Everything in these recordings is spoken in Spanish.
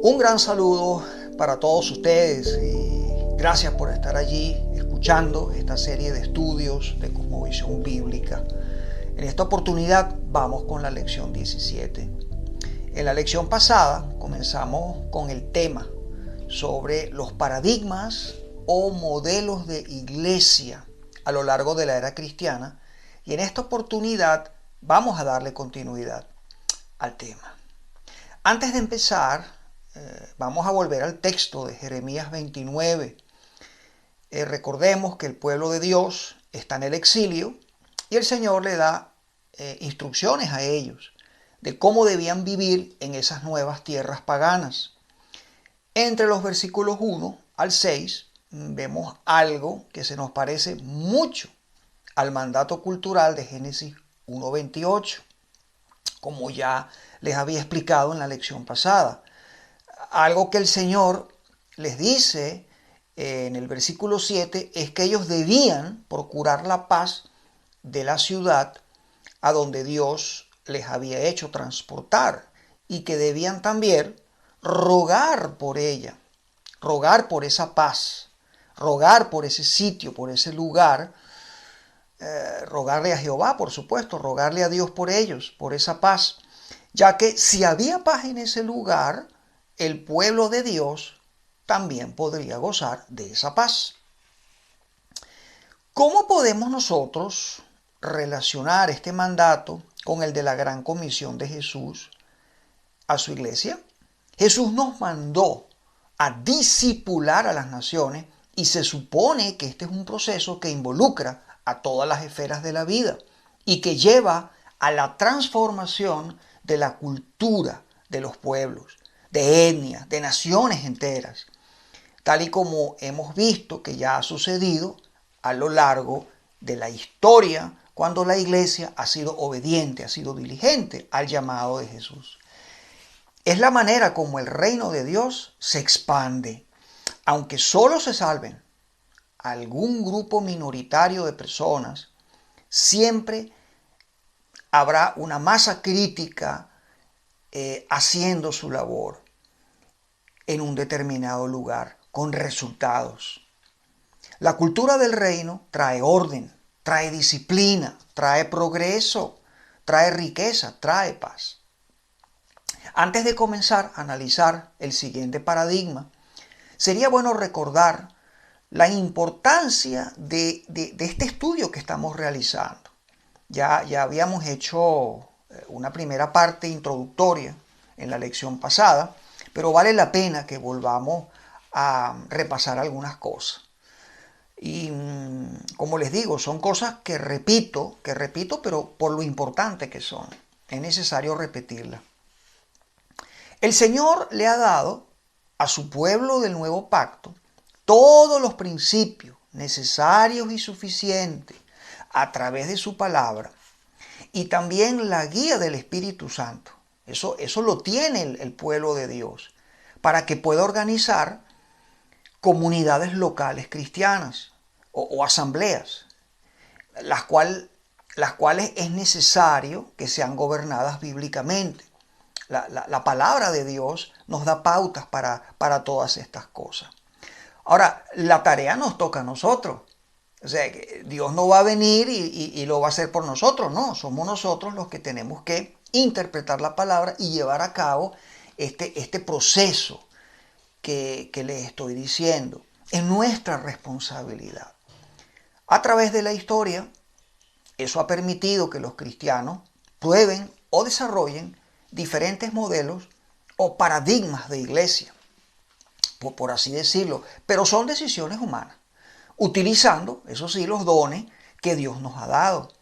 Un gran saludo para todos ustedes y gracias por estar allí escuchando esta serie de estudios de cosmovisión bíblica. En esta oportunidad vamos con la lección 17. En la lección pasada comenzamos con el tema sobre los paradigmas o modelos de iglesia a lo largo de la era cristiana y en esta oportunidad vamos a darle continuidad al tema. Antes de empezar, vamos a volver al texto de Jeremías 29. Recordemos que el pueblo de Dios está en el exilio y el Señor le da instrucciones a ellos de cómo debían vivir en esas nuevas tierras paganas. Entre los versículos 1 al 6 vemos algo que se nos parece mucho al mandato cultural de Génesis 1:28, como ya les había explicado en la lección pasada. Algo que el Señor les dice en el versículo 7 es que ellos debían procurar la paz de la ciudad a donde Dios les había hecho transportar y que debían también rogar por ella, rogar por esa paz, rogar por ese sitio, por ese lugar, rogarle a Jehová, por supuesto, rogarle a Dios por ellos, por esa paz, ya que si había paz en ese lugar, el pueblo de Dios también podría gozar de esa paz. ¿Cómo podemos nosotros relacionar este mandato con el de la gran comisión de Jesús a su iglesia? Jesús nos mandó a discipular a las naciones y se supone que este es un proceso que involucra a todas las esferas de la vida y que lleva a la transformación de la cultura de los pueblos, de etnias, de naciones enteras, tal y como hemos visto que ya ha sucedido a lo largo de la historia cuando la iglesia ha sido obediente, ha sido diligente al llamado de Jesús. Es la manera como el reino de Dios se expande. Aunque solo se salven algún grupo minoritario de personas, siempre habrá una masa crítica haciendo su labor en un determinado lugar, con resultados. La cultura del reino trae orden, trae disciplina, trae progreso, trae riqueza, trae paz. Antes de comenzar a analizar el siguiente paradigma, sería bueno recordar la importancia de este estudio que estamos realizando. Ya habíamos hecho una primera parte introductoria en la lección pasada, pero vale la pena que volvamos a repasar algunas cosas. Y como les digo, son cosas que repito, pero por lo importante que son. Es necesario repetirlas. El Señor le ha dado a su pueblo del nuevo pacto todos los principios necesarios y suficientes a través de su palabra y también la guía del Espíritu Santo. Eso lo tiene el pueblo de Dios para que pueda organizar comunidades locales cristianas o asambleas, las cuales es necesario que sean gobernadas bíblicamente. La palabra de Dios nos da pautas para todas estas cosas. Ahora, la tarea nos toca a nosotros. O sea, Dios no va a venir y lo va a hacer por nosotros, no. Somos nosotros los que tenemos que interpretar la palabra y llevar a cabo este proceso que les estoy diciendo. Es nuestra responsabilidad. A través de la historia, eso ha permitido que los cristianos prueben o desarrollen diferentes modelos o paradigmas de iglesia, por así decirlo, pero son decisiones humanas, utilizando, eso sí, los dones que Dios nos ha dado.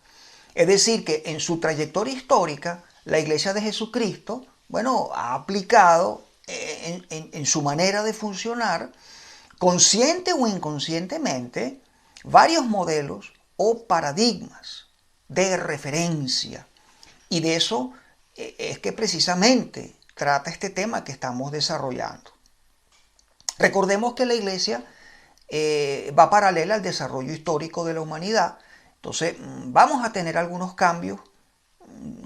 Es decir, que en su trayectoria histórica, la Iglesia de Jesucristo, ha aplicado en su manera de funcionar, consciente o inconscientemente, varios modelos o paradigmas de referencia. Y de eso es que precisamente trata este tema que estamos desarrollando. Recordemos que la iglesia va paralela al desarrollo histórico de la humanidad. Entonces vamos a tener algunos cambios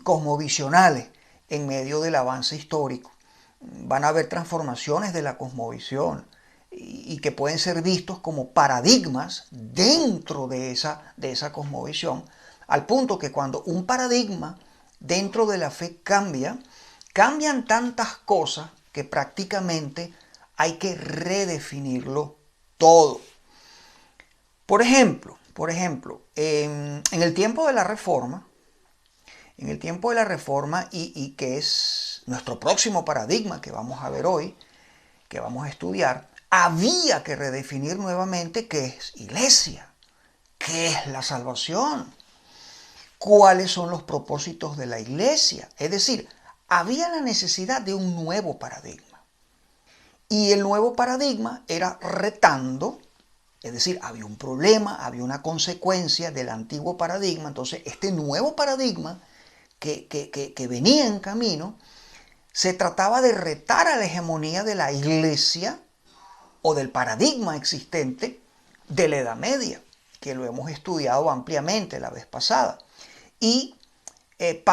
cosmovisionales en medio del avance histórico. van a haber transformaciones de la cosmovisión y que pueden ser vistos como paradigmas dentro de esa cosmovisión, al punto que cuando un paradigma dentro de la fe cambia, cambian tantas cosas que prácticamente hay que redefinirlo todo. Por ejemplo, en el tiempo de la Reforma, y que es nuestro próximo paradigma que vamos a ver hoy, que vamos a estudiar, había que redefinir nuevamente qué es iglesia, qué es la salvación, cuáles son los propósitos de la iglesia. Es decir, había la necesidad de un nuevo paradigma. Y el nuevo paradigma era retando, es decir, había un problema, había una consecuencia del antiguo paradigma. Entonces, este nuevo paradigma que venía en camino, se trataba de retar a la hegemonía de la iglesia o del paradigma existente de la Edad Media, que lo hemos estudiado ampliamente la vez pasada. Y el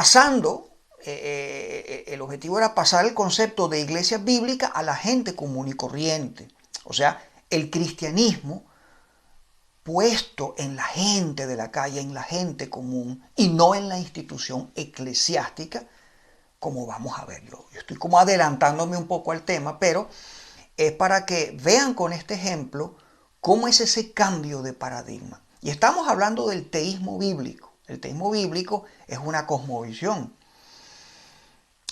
objetivo era pasar el concepto de iglesia bíblica a la gente común y corriente. O sea, el cristianismo puesto en la gente de la calle, en la gente común, y no en la institución eclesiástica, como vamos a ver. Yo estoy como adelantándome un poco al tema, pero es para que vean con este ejemplo cómo es ese cambio de paradigma. Y estamos hablando del teísmo bíblico. El teísmo bíblico es una cosmovisión,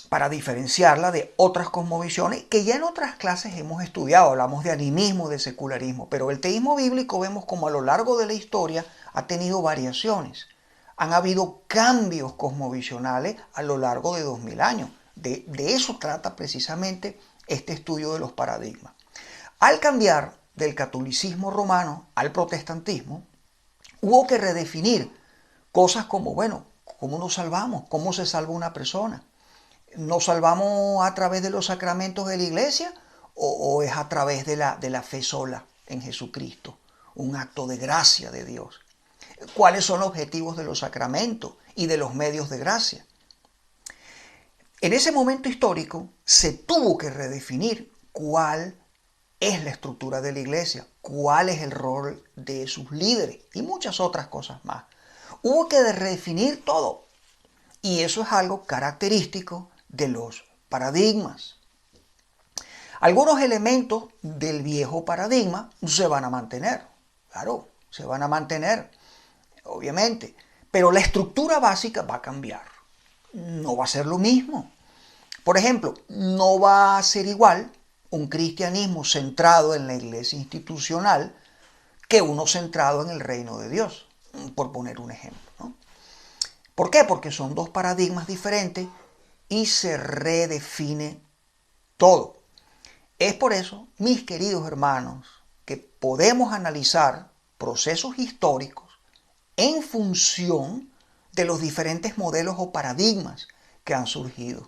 para diferenciarla de otras cosmovisiones que ya en otras clases hemos estudiado. Hablamos de animismo, de secularismo, pero el teísmo bíblico vemos como a lo largo de la historia ha tenido variaciones. Han habido cambios cosmovisionales a lo largo de 2000 años. De eso trata precisamente este estudio de los paradigmas. Al cambiar del catolicismo romano al protestantismo, hubo que redefinir cosas como, bueno, ¿cómo nos salvamos? ¿Cómo se salva una persona? ¿Nos salvamos a través de los sacramentos de la iglesia o es a través de la fe sola en Jesucristo? Un acto de gracia de Dios. ¿Cuáles son los objetivos de los sacramentos y de los medios de gracia? En ese momento histórico se tuvo que redefinir cuál es la estructura de la iglesia, cuál es el rol de sus líderes y muchas otras cosas más. Hubo que redefinir todo y eso es algo característico de los paradigmas. Algunos elementos del viejo paradigma se van a mantener, claro, se van a mantener, obviamente, pero la estructura básica va a cambiar. No va a ser lo mismo. Por ejemplo, no va a ser igual un cristianismo centrado en la iglesia institucional que uno centrado en el reino de Dios, por poner un ejemplo, ¿no? ¿Por qué? Porque son dos paradigmas diferentes y se redefine todo. Es por eso, mis queridos hermanos, que podemos analizar procesos históricos en función de los diferentes modelos o paradigmas que han surgido.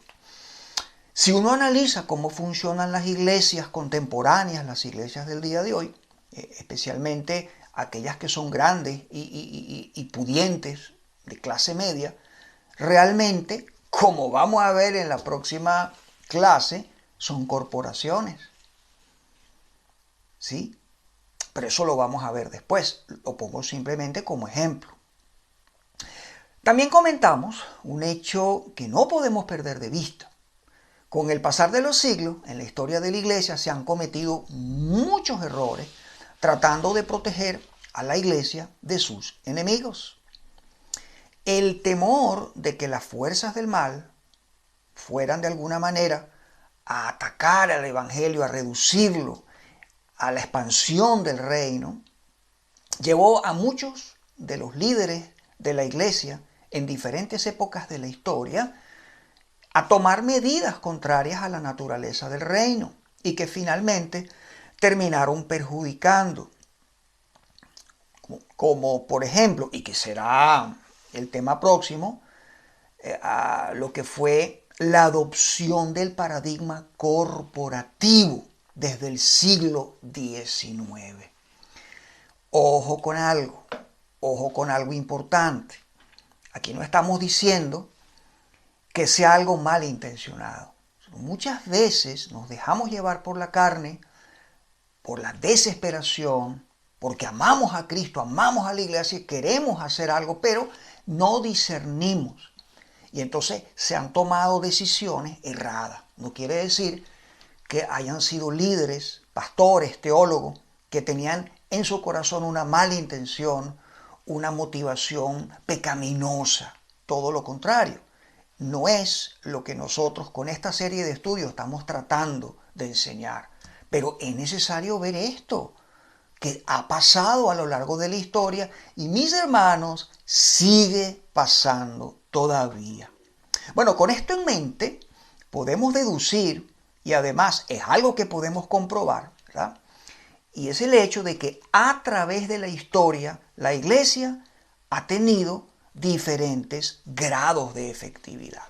Si uno analiza cómo funcionan las iglesias contemporáneas, las iglesias del día de hoy, especialmente aquellas que son grandes y pudientes, de clase media, realmente, como vamos a ver en la próxima clase, son corporaciones. ¿Sí? Pero eso lo vamos a ver después. Lo pongo simplemente como ejemplo. También comentamos un hecho que no podemos perder de vista. Con el pasar de los siglos, en la historia de la iglesia se han cometido muchos errores tratando de proteger a la iglesia de sus enemigos. El temor de que las fuerzas del mal fueran de alguna manera a atacar al evangelio, a reducirlo a la expansión del reino, llevó a muchos de los líderes de la iglesia en diferentes épocas de la historia a tomar medidas contrarias a la naturaleza del reino y que finalmente terminaron perjudicando. Como por ejemplo, y que será el tema próximo, a lo que fue la adopción del paradigma corporativo desde el siglo XIX. Ojo con algo importante. Aquí no estamos diciendo que sea algo malintencionado. Muchas veces nos dejamos llevar por la carne, por la desesperación, porque amamos a Cristo, amamos a la iglesia y queremos hacer algo, pero no discernimos. Y entonces se han tomado decisiones erradas. No quiere decir que hayan sido líderes, pastores, teólogos, que tenían en su corazón una mala intención, una motivación pecaminosa. Todo lo contrario. No es lo que nosotros con esta serie de estudios estamos tratando de enseñar. Pero es necesario ver esto, que ha pasado a lo largo de la historia y, mis hermanos, sigue pasando todavía. Bueno, con esto en mente, podemos deducir, y además es algo que podemos comprobar, ¿verdad? Y es el hecho de que a través de la historia, la iglesia ha tenido diferentes grados de efectividad.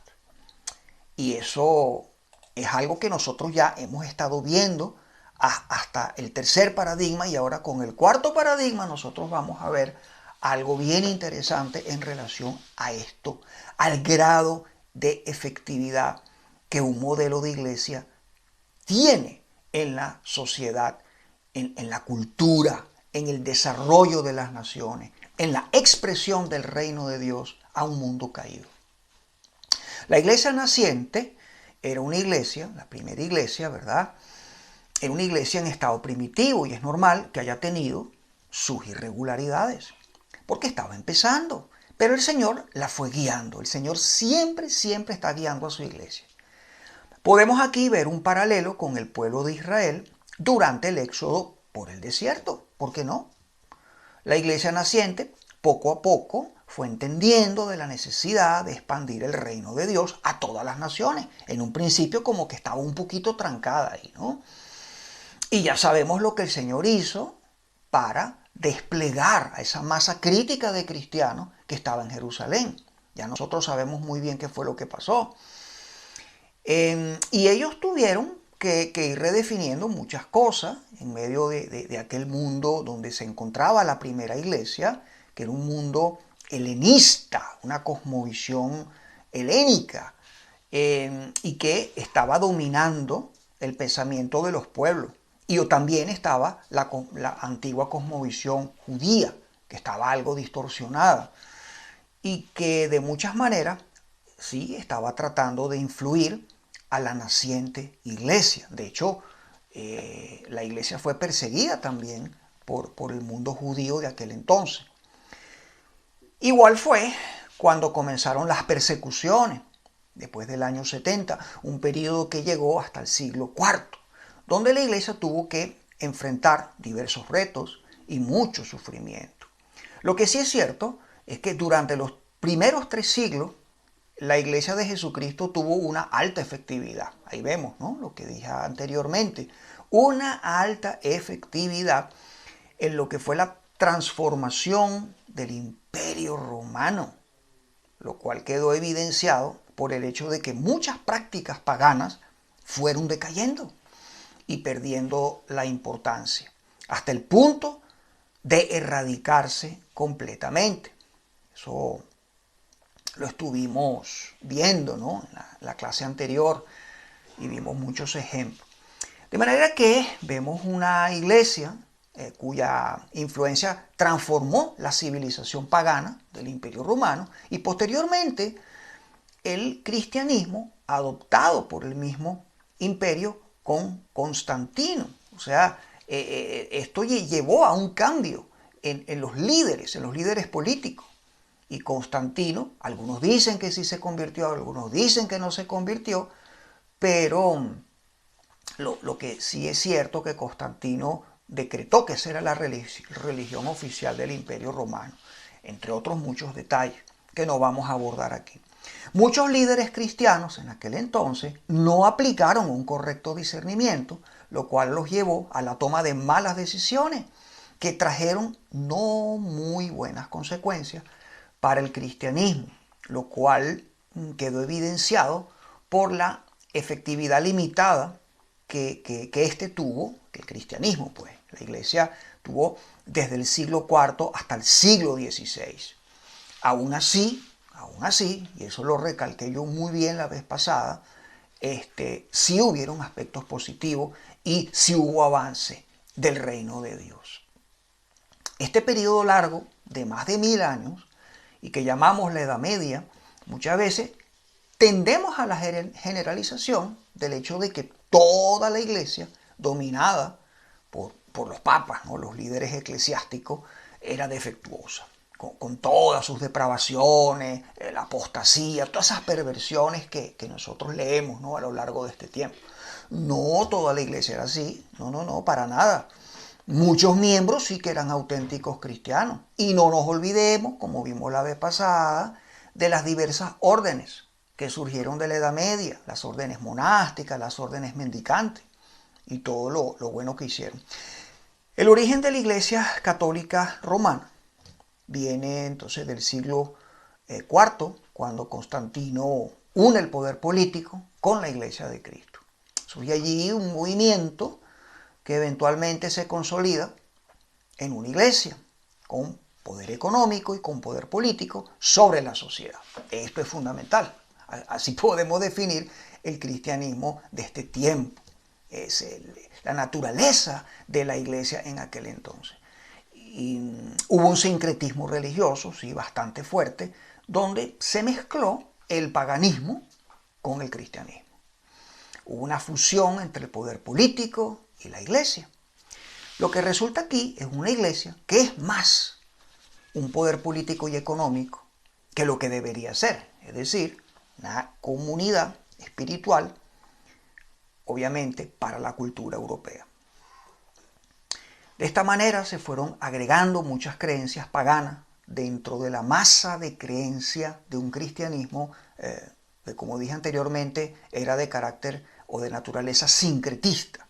Y eso es algo que nosotros ya hemos estado viendo hasta el tercer paradigma, y ahora con el cuarto paradigma nosotros vamos a ver algo bien interesante en relación a esto, al grado de efectividad que un modelo de iglesia tiene en la sociedad, en la cultura, en el desarrollo de las naciones, en la expresión del reino de Dios a un mundo caído. La iglesia naciente era una iglesia, la primera iglesia, ¿verdad? Era una iglesia en estado primitivo, y es normal que haya tenido sus irregularidades, porque estaba empezando. Pero el Señor la fue guiando. El Señor siempre está guiando a su iglesia. Podemos aquí ver un paralelo con el pueblo de Israel durante el éxodo por el desierto. ¿Por qué no? La iglesia naciente, poco a poco, fue entendiendo de la necesidad de expandir el reino de Dios a todas las naciones. En un principio como que estaba un poquito trancada ahí, ¿no? Y ya sabemos lo que el Señor hizo para desplegar a esa masa crítica de cristianos que estaba en Jerusalén. Ya nosotros sabemos muy bien qué fue lo que pasó. Y ellos tuvieron que ir redefiniendo muchas cosas en medio de aquel mundo donde se encontraba la primera iglesia, que era un mundo helenista, una cosmovisión helénica, y que estaba dominando el pensamiento de los pueblos. Y también estaba la antigua cosmovisión judía, que estaba algo distorsionada y que de muchas maneras sí estaba tratando de influir a la naciente iglesia. De hecho, la iglesia fue perseguida también por el mundo judío de aquel entonces. Igual fue cuando comenzaron las persecuciones, después del año 70, un periodo que llegó hasta el siglo IV, donde la iglesia tuvo que enfrentar diversos retos y mucho sufrimiento. Lo que sí es cierto es que durante los primeros 3 siglos, la iglesia de Jesucristo tuvo una alta efectividad. Ahí vemos, ¿no?, lo que dije anteriormente. Una alta efectividad en lo que fue la transformación del Imperio Romano, lo cual quedó evidenciado por el hecho de que muchas prácticas paganas fueron decayendo y perdiendo la importancia, hasta el punto de erradicarse completamente. Eso lo estuvimos viendo, ¿no?, en la clase anterior, y vimos muchos ejemplos. De manera que vemos una iglesia cuya influencia transformó la civilización pagana del Imperio Romano, y posteriormente el cristianismo adoptado por el mismo imperio con Constantino. O sea, esto llevó a un cambio en los líderes políticos. Y Constantino, algunos dicen que sí se convirtió, algunos dicen que no se convirtió, pero lo que sí es cierto que Constantino decretó que esa era la religión oficial del Imperio Romano, entre otros muchos detalles que no vamos a abordar aquí. Muchos líderes cristianos en aquel entonces no aplicaron un correcto discernimiento, lo cual los llevó a la toma de malas decisiones que trajeron no muy buenas consecuencias para el cristianismo, lo cual quedó evidenciado por la efectividad limitada que éste tuvo, que el cristianismo, pues, la iglesia tuvo desde el siglo IV hasta el siglo XVI. Aún así, y eso lo recalqué yo muy bien la vez pasada, sí hubieron aspectos positivos y sí hubo avance del reino de Dios. Este periodo largo de más de 1000 años y que llamamos la Edad Media, muchas veces tendemos a la generalización del hecho de que toda la iglesia, dominada por los papas, ¿no?, los líderes eclesiásticos, era defectuosa, con todas sus depravaciones, la apostasía, todas esas perversiones que nosotros leemos, ¿no?, a lo largo de este tiempo. No toda la iglesia era así, no, para nada. Muchos miembros sí que eran auténticos cristianos. Y no nos olvidemos, como vimos la vez pasada, de las diversas órdenes que surgieron de la Edad Media, las órdenes monásticas, las órdenes mendicantes y todo lo bueno que hicieron. El origen de la Iglesia Católica Romana viene entonces del siglo IV, cuando Constantino une el poder político con la Iglesia de Cristo. Surge allí un movimiento que eventualmente se consolida en una iglesia con poder económico y con poder político sobre la sociedad. Esto es fundamental. Así podemos definir el cristianismo de este tiempo. Es la naturaleza de la iglesia en aquel entonces. Y hubo un sincretismo religioso, sí, bastante fuerte, donde se mezcló el paganismo con el cristianismo. Hubo una fusión entre el poder político y la iglesia. Lo que resulta aquí es una iglesia que es más un poder político y económico que lo que debería ser, es decir, una comunidad espiritual, obviamente, para la cultura europea. De esta manera se fueron agregando muchas creencias paganas dentro de la masa de creencia de un cristianismo que, como dije anteriormente, era de carácter o de naturaleza sincretista,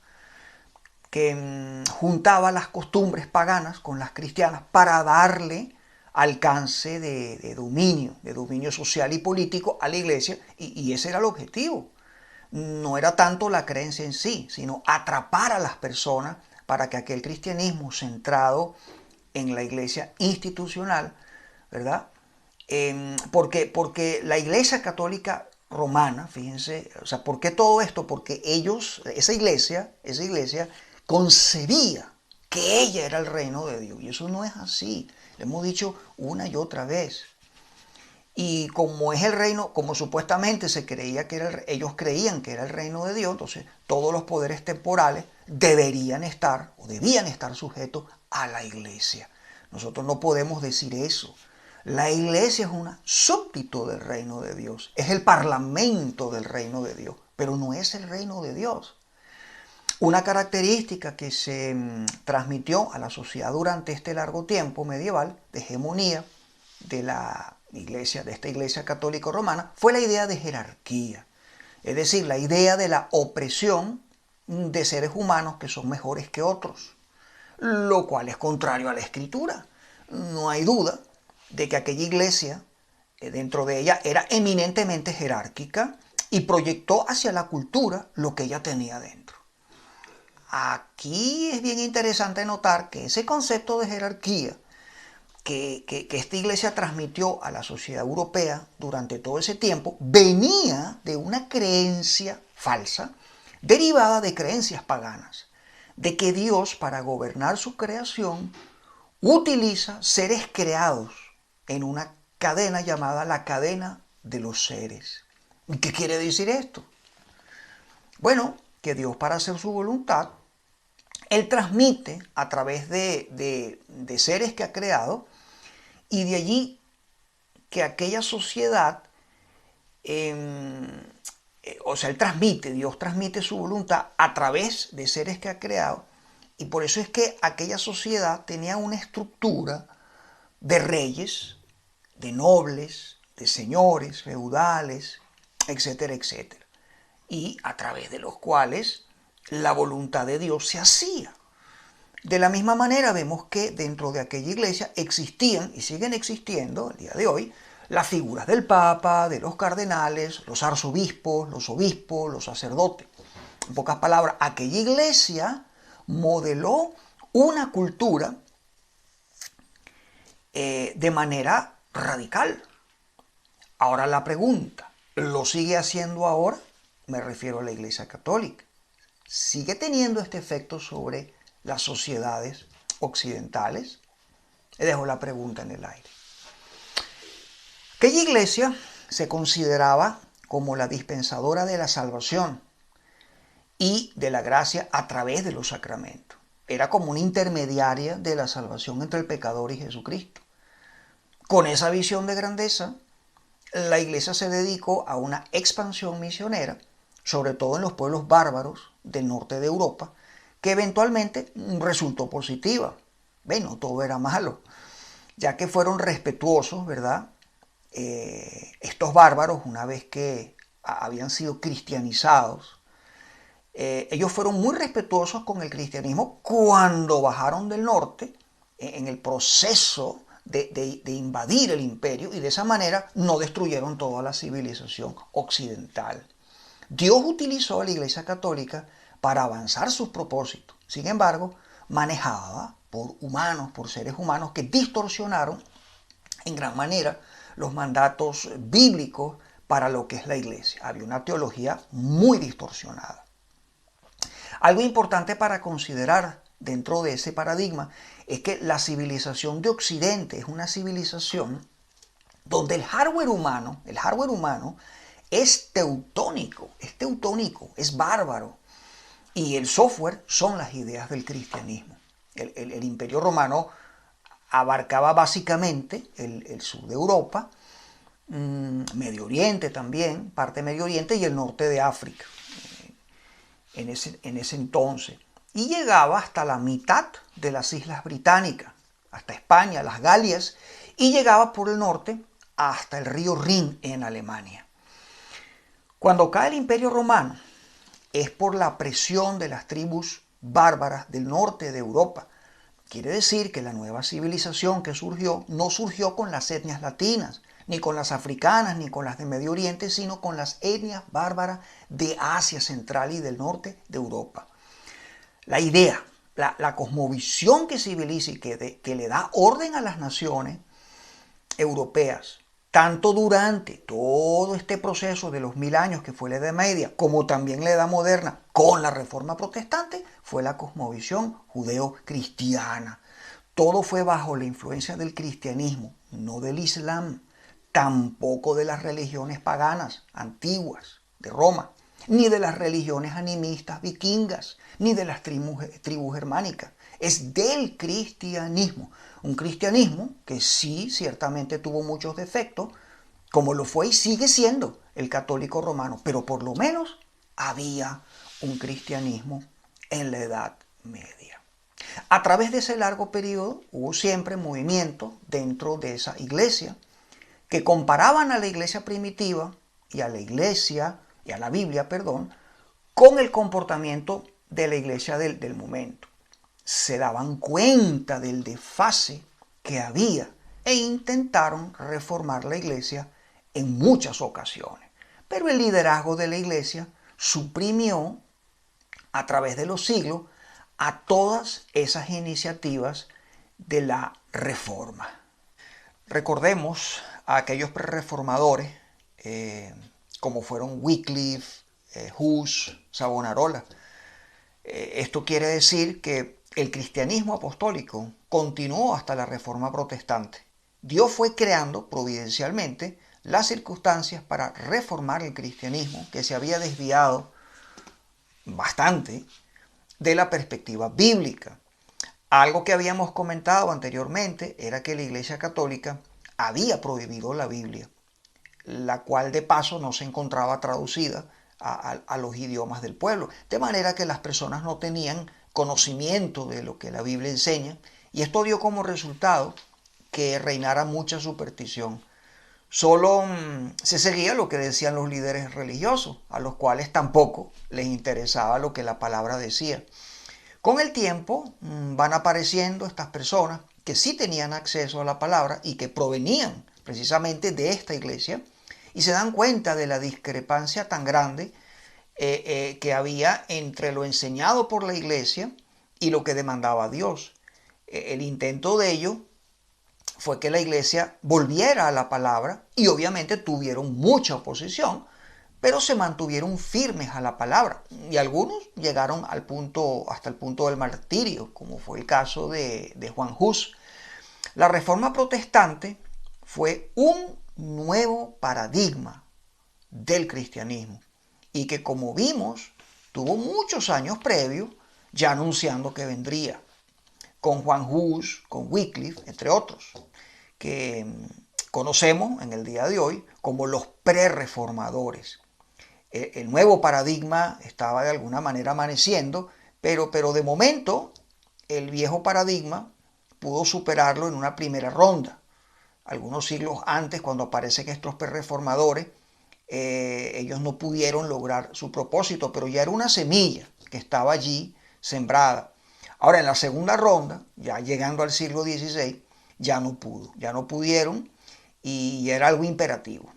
que juntaba las costumbres paganas con las cristianas para darle alcance de dominio social y político a la iglesia, y ese era el objetivo. No era tanto la creencia en sí, sino atrapar a las personas para que aquel cristianismo centrado en la iglesia institucional, ¿verdad? Porque la Iglesia Católica Romana, fíjense, o sea, ¿por qué todo esto? Porque esa iglesia concebía que ella era el reino de Dios, y eso no es así, lo hemos dicho una y otra vez. Y como es el reino, como supuestamente se creía que ellos creían que era el reino de Dios, entonces todos los poderes temporales debían estar sujetos a la iglesia. Nosotros no podemos decir eso. La iglesia es un súbdito del reino de Dios, es el parlamento del reino de Dios, pero no es el reino de Dios. Una característica que se transmitió a la sociedad durante este largo tiempo medieval de hegemonía de esta iglesia católica romana, fue la idea de jerarquía, es decir, la idea de la opresión de seres humanos que son mejores que otros, lo cual es contrario a la escritura. No hay duda de que aquella iglesia, dentro de ella, era eminentemente jerárquica y proyectó hacia la cultura lo que ella tenía dentro. Aquí es bien interesante notar que ese concepto de jerarquía que esta iglesia transmitió a la sociedad europea durante todo ese tiempo venía de una creencia falsa derivada de creencias paganas, de que Dios, para gobernar su creación, utiliza seres creados en una cadena llamada la cadena de los seres. ¿Y qué quiere decir esto? Bueno, que Dios, para hacer su voluntad, Él transmite a través de seres que ha creado, y de allí que aquella sociedad, Dios transmite su voluntad a través de seres que ha creado, y por eso es que aquella sociedad tenía una estructura de reyes, de nobles, de señores feudales, etcétera, etcétera, y a través de los cuales la voluntad de Dios se hacía. De la misma manera vemos que dentro de aquella iglesia existían y siguen existiendo el día de hoy las figuras del Papa, de los cardenales, los arzobispos, los obispos, los sacerdotes. En pocas palabras, aquella iglesia modeló una cultura de manera radical. Ahora la pregunta, ¿lo sigue haciendo ahora? Me refiero a la Iglesia Católica. ¿Sigue teniendo este efecto sobre las sociedades occidentales? Le dejo la pregunta en el aire. Aquella iglesia se consideraba como la dispensadora de la salvación y de la gracia a través de los sacramentos. Era como una intermediaria de la salvación entre el pecador y Jesucristo. Con esa visión de grandeza, la iglesia se dedicó a una expansión misionera, sobre todo en los pueblos bárbaros del norte de Europa, que eventualmente resultó positiva. No todo era malo, ya que fueron respetuosos, ¿verdad? Estos bárbaros, una vez que habían sido cristianizados, ellos fueron muy respetuosos con el cristianismo cuando bajaron del norte en el proceso de invadir el imperio, y de esa manera no destruyeron toda la civilización occidental. Dios utilizó a la Iglesia Católica para avanzar sus propósitos. Sin embargo, manejada por humanos, por seres humanos que distorsionaron en gran manera los mandatos bíblicos para lo que es la Iglesia. Había una teología muy distorsionada. Algo importante para considerar dentro de ese paradigma es que la civilización de Occidente es una civilización donde el hardware humano es teutónico, es bárbaro. Y el software son las ideas del cristianismo. El Imperio Romano abarcaba básicamente el sur de Europa, Medio Oriente también, parte de Medio Oriente y el norte de África en ese entonces. Y llegaba hasta la mitad de las Islas Británicas, hasta España, las Galias, y llegaba por el norte hasta el río Rin en Alemania. Cuando cae el Imperio Romano, es por la presión de las tribus bárbaras del norte de Europa. Quiere decir que la nueva civilización que surgió no surgió con las etnias latinas, ni con las africanas, ni con las de Medio Oriente, sino con las etnias bárbaras de Asia Central y del norte de Europa. La idea, la cosmovisión que civiliza y que le da orden a las naciones europeas, tanto durante todo este proceso de los 1000 años que fue la Edad Media, como también la Edad Moderna con la Reforma Protestante, fue la cosmovisión judeo-cristiana. Todo fue bajo la influencia del cristianismo, no del Islam, tampoco de las religiones paganas antiguas de Roma, ni de las religiones animistas vikingas, ni de las tribus germánicas. Es del cristianismo. Un cristianismo que sí, ciertamente tuvo muchos defectos, como lo fue y sigue siendo el católico romano, pero por lo menos había un cristianismo en la Edad Media. A través de ese largo periodo hubo siempre movimientos dentro de esa iglesia que comparaban a la iglesia primitiva y a la Biblia, con el comportamiento de la iglesia del momento. Se daban cuenta del desfase que había e intentaron reformar la iglesia en muchas ocasiones. Pero el liderazgo de la iglesia suprimió a través de los siglos a todas esas iniciativas de la reforma. Recordemos a aquellos reformadores como fueron Wycliffe, Hus, Savonarola. Esto quiere decir que el cristianismo apostólico continuó hasta la Reforma Protestante. Dios fue creando providencialmente las circunstancias para reformar el cristianismo que se había desviado bastante de la perspectiva bíblica. Algo que habíamos comentado anteriormente era que la Iglesia Católica había prohibido la Biblia, la cual de paso no se encontraba traducida a los idiomas del pueblo, de manera que las personas no tenían conocimiento de lo que la Biblia enseña, y esto dio como resultado que reinara mucha superstición. Solo se seguía lo que decían los líderes religiosos, a los cuales tampoco les interesaba lo que la palabra decía. Con el tiempo van apareciendo estas personas que sí tenían acceso a la palabra y que provenían precisamente de esta iglesia, y se dan cuenta de la discrepancia tan grande que había entre lo enseñado por la iglesia y lo que demandaba Dios. El intento de ello fue que la iglesia volviera a la palabra, y obviamente tuvieron mucha oposición, pero se mantuvieron firmes a la palabra y algunos llegaron hasta el punto del martirio, como fue el caso de Juan Hus. La Reforma Protestante fue un nuevo paradigma del cristianismo y que, como vimos, tuvo muchos años previos ya anunciando que vendría, con Juan Hus, con Wycliffe, entre otros, que conocemos en el día de hoy como los prerreformadores. El nuevo paradigma estaba de alguna manera amaneciendo, pero de momento el viejo paradigma pudo superarlo en una primera ronda. Algunos siglos antes, cuando aparecen estos prerreformadores, ellos no pudieron lograr su propósito, pero ya era una semilla que estaba allí sembrada. Ahora, en la segunda ronda, ya llegando al siglo XVI, ya no pudieron y era algo imperativo.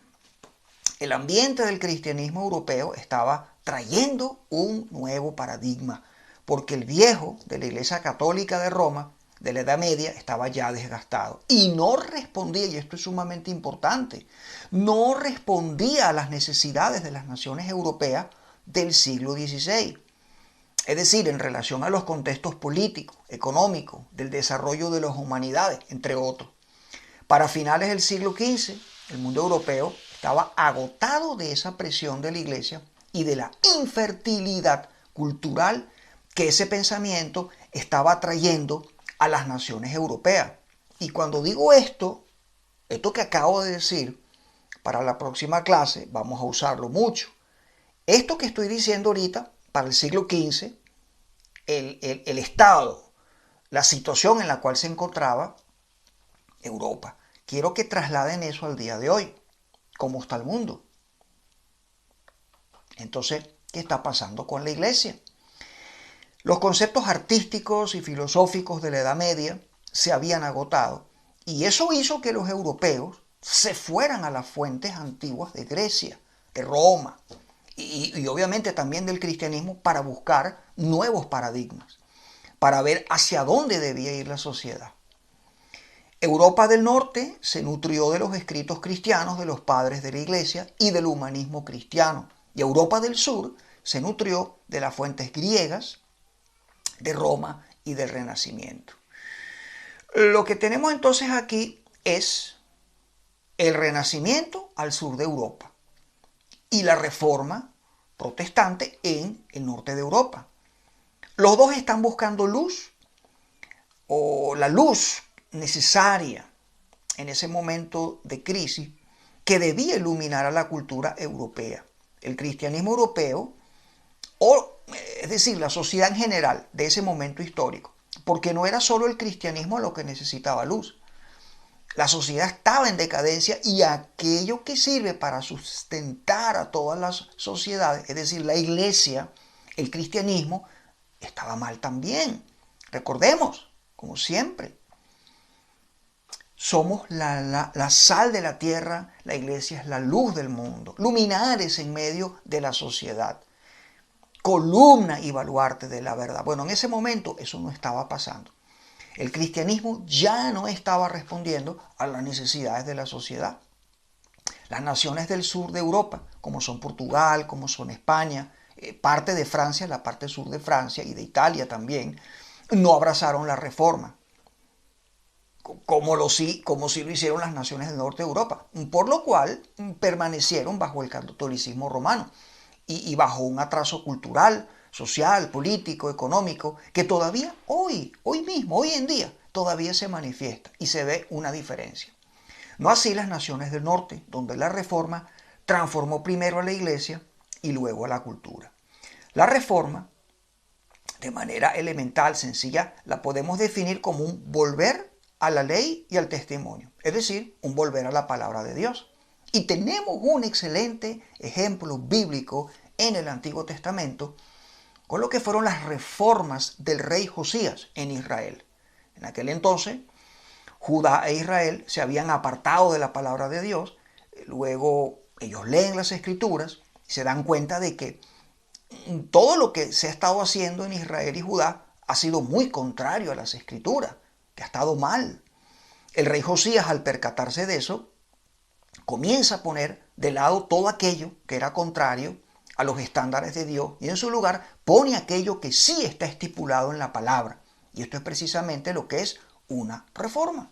El ambiente del cristianismo europeo estaba trayendo un nuevo paradigma, porque el viejo de la Iglesia Católica de Roma, de la Edad Media, estaba ya desgastado y no respondía, y esto es sumamente importante, no respondía a las necesidades de las naciones europeas del siglo XVI. Es decir, en relación a los contextos políticos, económicos, del desarrollo de las humanidades, entre otros. Para finales del siglo XV, el mundo europeo estaba agotado de esa presión de la Iglesia y de la infertilidad cultural que ese pensamiento estaba trayendo a las naciones europeas. Y cuando digo esto que acabo de decir, para la próxima clase vamos a usarlo mucho. Esto que estoy diciendo ahorita, para el siglo XV, el estado, la situación en la cual se encontraba Europa. Quiero que trasladen eso al día de hoy. ¿Cómo está el mundo? Entonces, ¿qué está pasando con la iglesia? Los conceptos artísticos y filosóficos de la Edad Media se habían agotado y eso hizo que los europeos se fueran a las fuentes antiguas de Grecia, de Roma y obviamente también del cristianismo para buscar nuevos paradigmas, para ver hacia dónde debía ir la sociedad. Europa del Norte se nutrió de los escritos cristianos de los padres de la Iglesia y del humanismo cristiano. Y Europa del Sur se nutrió de las fuentes griegas, de Roma y del Renacimiento. Lo que tenemos entonces aquí es el Renacimiento al sur de Europa y la Reforma protestante en el norte de Europa. Los dos están buscando luz, o la luz necesaria en ese momento de crisis que debía iluminar a la cultura europea. El cristianismo europeo, es decir, la sociedad en general de ese momento histórico, porque no era solo el cristianismo lo que necesitaba luz. La sociedad estaba en decadencia y aquello que sirve para sustentar a todas las sociedades, es decir, la iglesia, el cristianismo, estaba mal también. Recordemos, como siempre, somos la sal de la tierra, la iglesia es la luz del mundo, luminares en medio de la sociedad, columna y baluarte de la verdad. Bueno, en ese momento eso no estaba pasando. El cristianismo ya no estaba respondiendo a las necesidades de la sociedad. Las naciones del sur de Europa, como son Portugal, como son España, parte de Francia, la parte sur de Francia y de Italia también, no abrazaron la reforma, como sí lo hicieron las naciones del norte de Europa, por lo cual permanecieron bajo el catolicismo romano y bajo un atraso cultural, social, político, económico, que todavía hoy en día, todavía se manifiesta y se ve una diferencia. No así las naciones del norte, donde la reforma transformó primero a la iglesia y luego a la cultura. La reforma, de manera elemental, sencilla, la podemos definir como un volver a la ley y al testimonio, es decir, un volver a la palabra de Dios. Y tenemos un excelente ejemplo bíblico en el Antiguo Testamento con lo que fueron las reformas del rey Josías en Israel. En aquel entonces, Judá e Israel se habían apartado de la palabra de Dios, luego ellos leen las Escrituras y se dan cuenta de que todo lo que se ha estado haciendo en Israel y Judá ha sido muy contrario a las Escrituras, que ha estado mal. El rey Josías, al percatarse de eso, comienza a poner de lado todo aquello que era contrario a los estándares de Dios y en su lugar pone aquello que sí está estipulado en la palabra. Y esto es precisamente lo que es una reforma.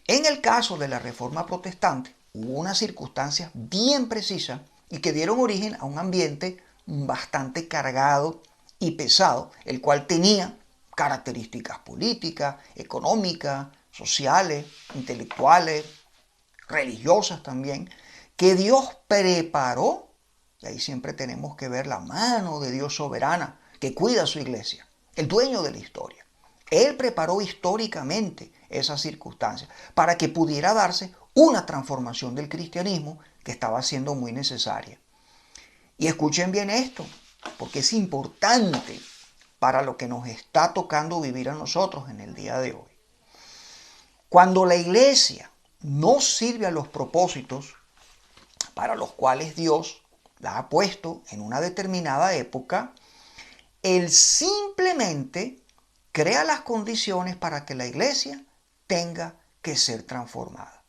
En el caso de la reforma protestante hubo unas circunstancias bien precisas y que dieron origen a un ambiente bastante cargado y pesado, el cual tenía características políticas, económicas, sociales, intelectuales, religiosas también, que Dios preparó, y ahí siempre tenemos que ver la mano de Dios soberana que cuida a su iglesia, el dueño de la historia. Él preparó históricamente esas circunstancias para que pudiera darse una transformación del cristianismo que estaba siendo muy necesaria. Y escuchen bien esto, porque es importante para lo que nos está tocando vivir a nosotros en el día de hoy. Cuando la iglesia no sirve a los propósitos para los cuales Dios la ha puesto en una determinada época, Él simplemente crea las condiciones para que la iglesia tenga que ser transformada.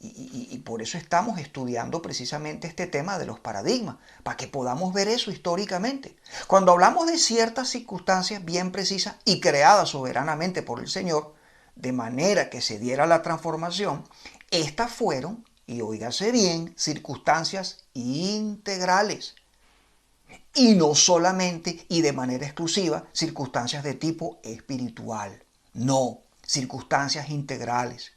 Y por eso estamos estudiando precisamente este tema de los paradigmas, para que podamos ver eso históricamente. Cuando hablamos de ciertas circunstancias bien precisas y creadas soberanamente por el Señor, de manera que se diera la transformación, estas fueron, y óigase bien, circunstancias integrales. Y no solamente y de manera exclusiva circunstancias de tipo espiritual. No, circunstancias integrales.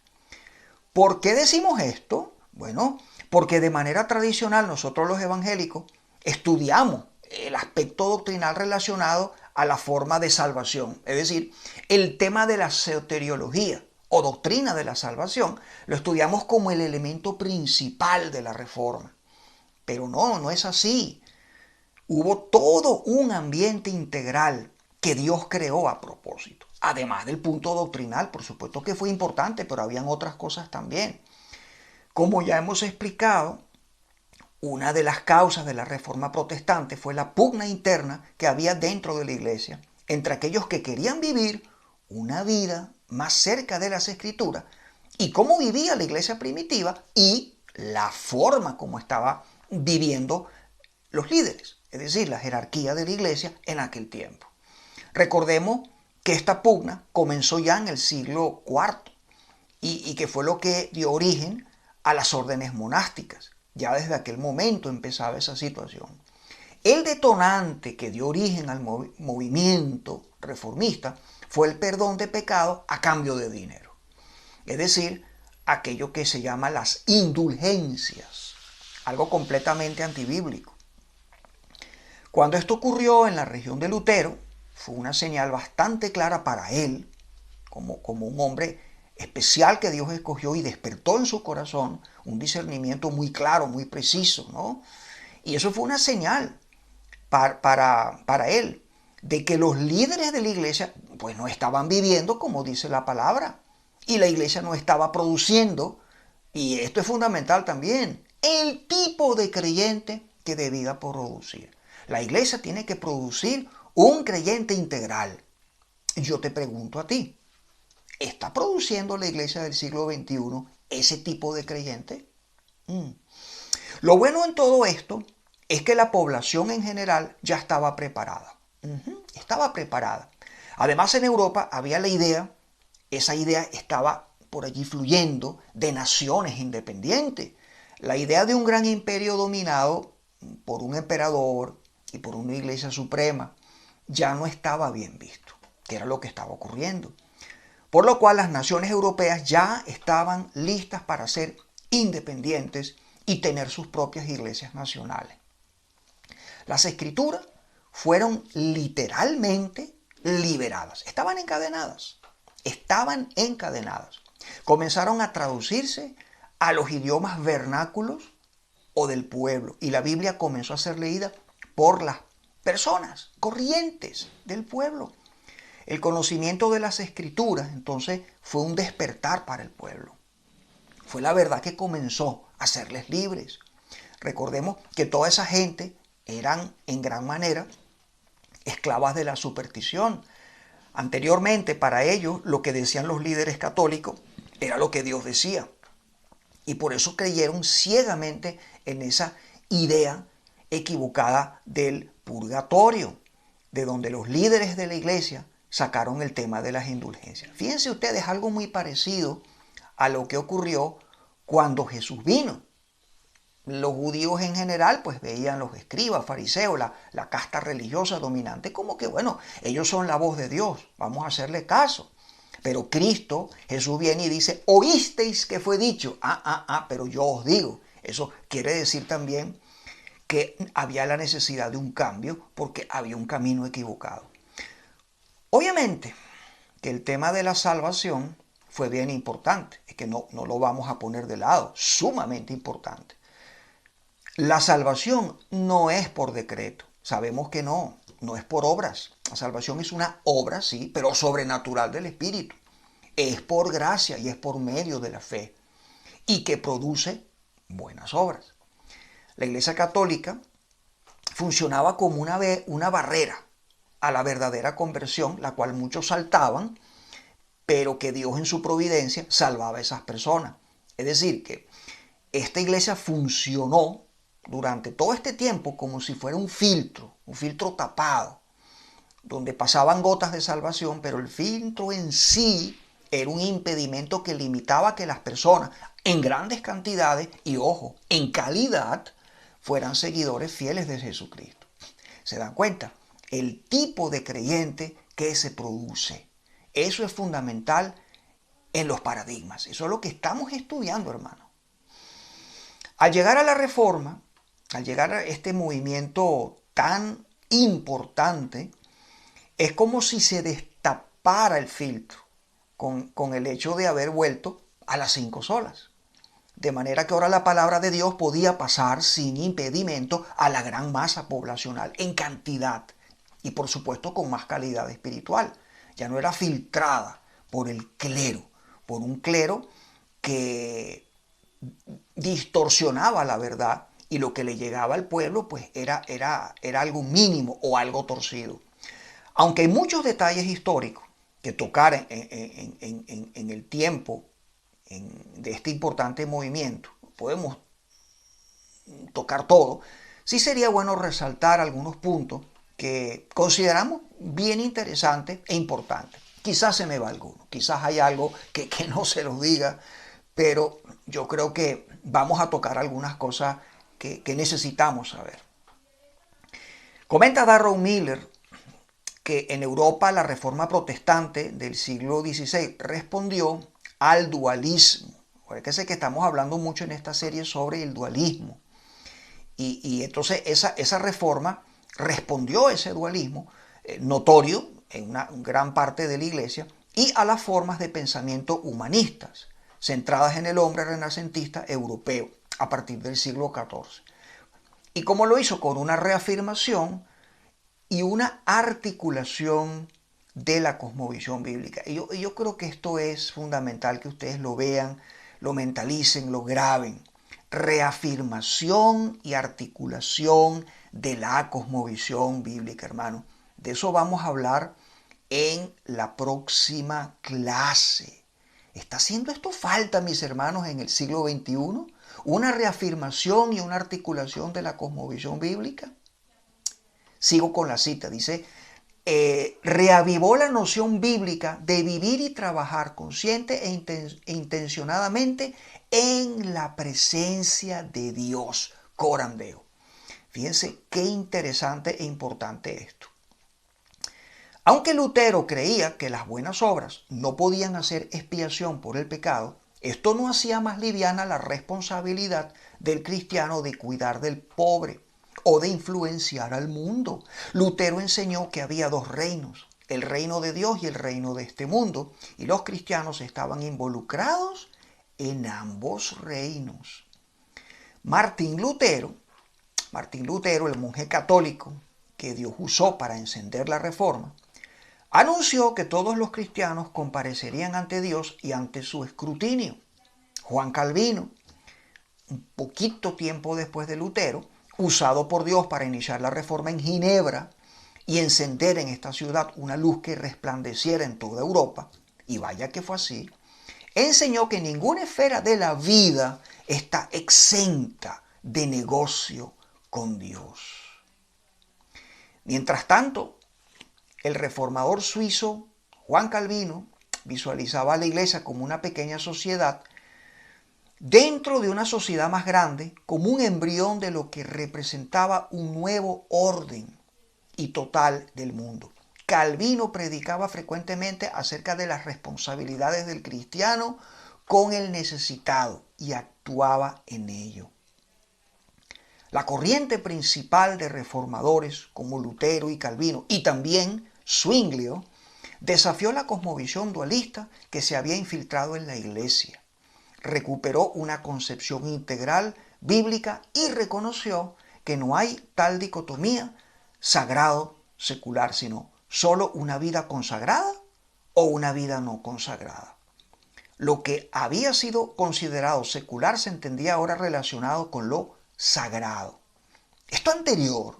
¿Por qué decimos esto? Bueno, porque de manera tradicional nosotros los evangélicos estudiamos el aspecto doctrinal relacionado a la forma de salvación. Es decir, el tema de la soteriología o doctrina de la salvación lo estudiamos como el elemento principal de la reforma. Pero no es así. Hubo todo un ambiente integral que Dios creó a propósito. Además del punto doctrinal, por supuesto que fue importante, pero habían otras cosas también. Como ya hemos explicado, una de las causas de la reforma protestante fue la pugna interna que había dentro de la iglesia entre aquellos que querían vivir una vida más cerca de las escrituras y cómo vivía la iglesia primitiva y la forma como estaba viviendo los líderes, es decir, la jerarquía de la iglesia en aquel tiempo. Recordemos que esta pugna comenzó ya en el siglo IV y que fue lo que dio origen a las órdenes monásticas. Ya desde aquel momento empezaba esa situación. El detonante que dio origen al movimiento reformista fue el perdón de pecados a cambio de dinero. Es decir, aquello que se llama las indulgencias, algo completamente antibíblico. Cuando esto ocurrió en la región de Lutero, fue una señal bastante clara para él, como un hombre especial que Dios escogió y despertó en su corazón un discernimiento muy claro, muy preciso, ¿no? Y eso fue una señal para él, de que los líderes de la iglesia pues no estaban viviendo como dice la palabra, y la iglesia no estaba produciendo, y esto es fundamental también, el tipo de creyente que debía producir. La iglesia tiene que producir un creyente integral. Yo te pregunto a ti, ¿está produciendo la iglesia del siglo XXI ese tipo de creyente? Lo bueno en todo esto es que la población en general ya estaba preparada. Estaba preparada. Además, en Europa había la idea, esa idea estaba por allí fluyendo, de naciones independientes. La idea de un gran imperio dominado por un emperador y por una iglesia suprema ya no estaba bien visto, que era lo que estaba ocurriendo. Por lo cual las naciones europeas ya estaban listas para ser independientes y tener sus propias iglesias nacionales. Las escrituras fueron literalmente liberadas. Estaban encadenadas. Comenzaron a traducirse a los idiomas vernáculos o del pueblo. Y la Biblia comenzó a ser leída por las personas corrientes del pueblo. El conocimiento de las escrituras entonces fue un despertar para el pueblo. Fue la verdad que comenzó a hacerles libres. Recordemos que toda esa gente eran en gran manera esclavas de la superstición. Anteriormente para ellos lo que decían los líderes católicos era lo que Dios decía. Y por eso creyeron ciegamente en esa idea equivocada del purgatorio, de donde los líderes de la iglesia sacaron el tema de las indulgencias. Fíjense ustedes, algo muy parecido a lo que ocurrió cuando Jesús vino. Los judíos en general pues veían los escribas, fariseos, la casta religiosa dominante como que bueno, ellos son la voz de Dios, vamos a hacerle caso. Pero Cristo, Jesús viene y dice, oísteis que fue dicho, pero yo os digo. Eso quiere decir también que había la necesidad de un cambio porque había un camino equivocado. Obviamente que el tema de la salvación fue bien importante, es que no lo vamos a poner de lado, sumamente importante. La salvación no es por decreto, sabemos que no es por obras. La salvación es una obra, sí, pero sobrenatural del Espíritu. Es por gracia y es por medio de la fe y que produce buenas obras. La Iglesia Católica funcionaba como una barrera a la verdadera conversión, la cual muchos saltaban, pero que Dios en su providencia salvaba a esas personas. Es decir, que esta iglesia funcionó durante todo este tiempo como si fuera un filtro tapado, donde pasaban gotas de salvación, pero el filtro en sí era un impedimento que limitaba que las personas en grandes cantidades y, ojo, en calidad, fueran seguidores fieles de Jesucristo. ¿Se dan cuenta? El tipo de creyente que se produce. Eso es fundamental en los paradigmas. Eso es lo que estamos estudiando, hermano. Al llegar a la Reforma, al llegar a este movimiento tan importante, es como si se destapara el filtro con el hecho de haber vuelto a las 5 solas. De manera que ahora la palabra de Dios podía pasar sin impedimento a la gran masa poblacional en cantidad y por supuesto con más calidad espiritual. Ya no era filtrada por el clero, por un clero que distorsionaba la verdad y lo que le llegaba al pueblo pues era algo mínimo o algo torcido. Aunque hay muchos detalles históricos que tocar en el tiempo de este importante movimiento, podemos tocar todo, sí sería bueno resaltar algunos puntos que consideramos bien interesantes e importantes. Quizás se me va alguno, quizás hay algo que no se los diga, pero yo creo que vamos a tocar algunas cosas que necesitamos saber. Comenta Darrow Miller que en Europa la reforma protestante del siglo XVI respondió al dualismo. Fíjense que estamos hablando mucho en esta serie sobre el dualismo. Y entonces esa reforma respondió a ese dualismo notorio en una gran parte de la iglesia y a las formas de pensamiento humanistas, centradas en el hombre renacentista europeo a partir del siglo XIV. ¿Y cómo lo hizo? Con una reafirmación y una articulación de la cosmovisión bíblica. Y yo creo que esto es fundamental que ustedes lo vean, lo mentalicen, lo graben. Reafirmación y articulación de la cosmovisión bíblica, hermano. De eso vamos a hablar en la próxima clase. ¿Está haciendo esto falta, mis hermanos, en el siglo XXI? ¿Una reafirmación y una articulación de la cosmovisión bíblica? Sigo con la cita, dice, reavivó la noción bíblica de vivir y trabajar consciente e intencionadamente en la presencia de Dios, coram Deo. Fíjense qué interesante e importante esto. Aunque Lutero creía que las buenas obras no podían hacer expiación por el pecado, esto no hacía más liviana la responsabilidad del cristiano de cuidar del pobre o de influenciar al mundo. Lutero enseñó que había dos reinos, el reino de Dios y el reino de este mundo, y los cristianos estaban involucrados en ambos reinos. Martín Lutero, el monje católico que Dios usó para encender la reforma, anunció que todos los cristianos comparecerían ante Dios y ante su escrutinio. Juan Calvino, un poquito tiempo después de Lutero, usado por Dios para iniciar la reforma en Ginebra y encender en esta ciudad una luz que resplandeciera en toda Europa, y vaya que fue así, enseñó que ninguna esfera de la vida está exenta de negocio con Dios. Mientras tanto, el reformador suizo Juan Calvino visualizaba a la iglesia como una pequeña sociedad dentro de una sociedad más grande, como un embrión de lo que representaba un nuevo orden y total del mundo. Calvino predicaba frecuentemente acerca de las responsabilidades del cristiano con el necesitado y actuaba en ello. La corriente principal de reformadores como Lutero y Calvino y también Zwinglio desafió la cosmovisión dualista que se había infiltrado en la iglesia. Recuperó una concepción integral bíblica y reconoció que no hay tal dicotomía sagrado-secular, sino solo una vida consagrada o una vida no consagrada. Lo que había sido considerado secular se entendía ahora relacionado con lo sagrado. Esto anterior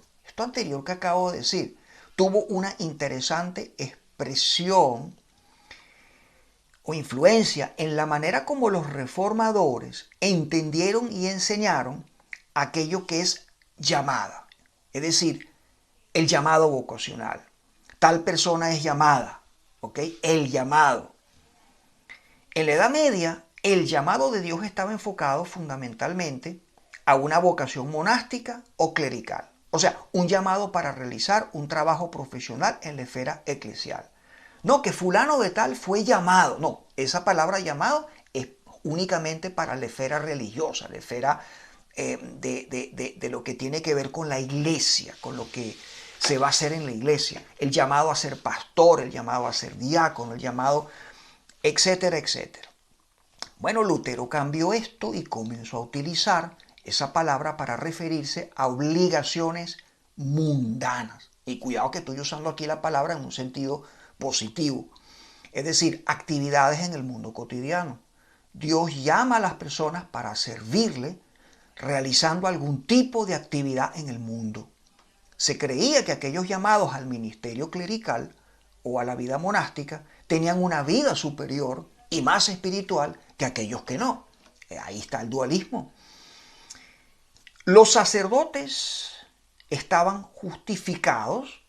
que acabo de decir, tuvo una interesante expresión o influencia en la manera como los reformadores entendieron y enseñaron aquello que es llamada, es decir, el llamado vocacional. Tal persona es llamada, ¿ok? El llamado. En la Edad Media, el llamado de Dios estaba enfocado fundamentalmente a una vocación monástica o clerical, o sea, un llamado para realizar un trabajo profesional en la esfera eclesial. No, que fulano de tal fue llamado. No, esa palabra llamado es únicamente para la esfera religiosa, la esfera de lo que tiene que ver con la iglesia, con lo que se va a hacer en la iglesia. El llamado a ser pastor, el llamado a ser diácono, el llamado, etcétera, etcétera. Bueno, Lutero cambió esto y comenzó a utilizar esa palabra para referirse a obligaciones mundanas. Y cuidado que estoy usando aquí la palabra en un sentido positivo, es decir, actividades en el mundo cotidiano. Dios llama a las personas para servirle realizando algún tipo de actividad en el mundo. Se creía que aquellos llamados al ministerio clerical o a la vida monástica tenían una vida superior y más espiritual que aquellos que no. Ahí está el dualismo. Los sacerdotes estaban justificados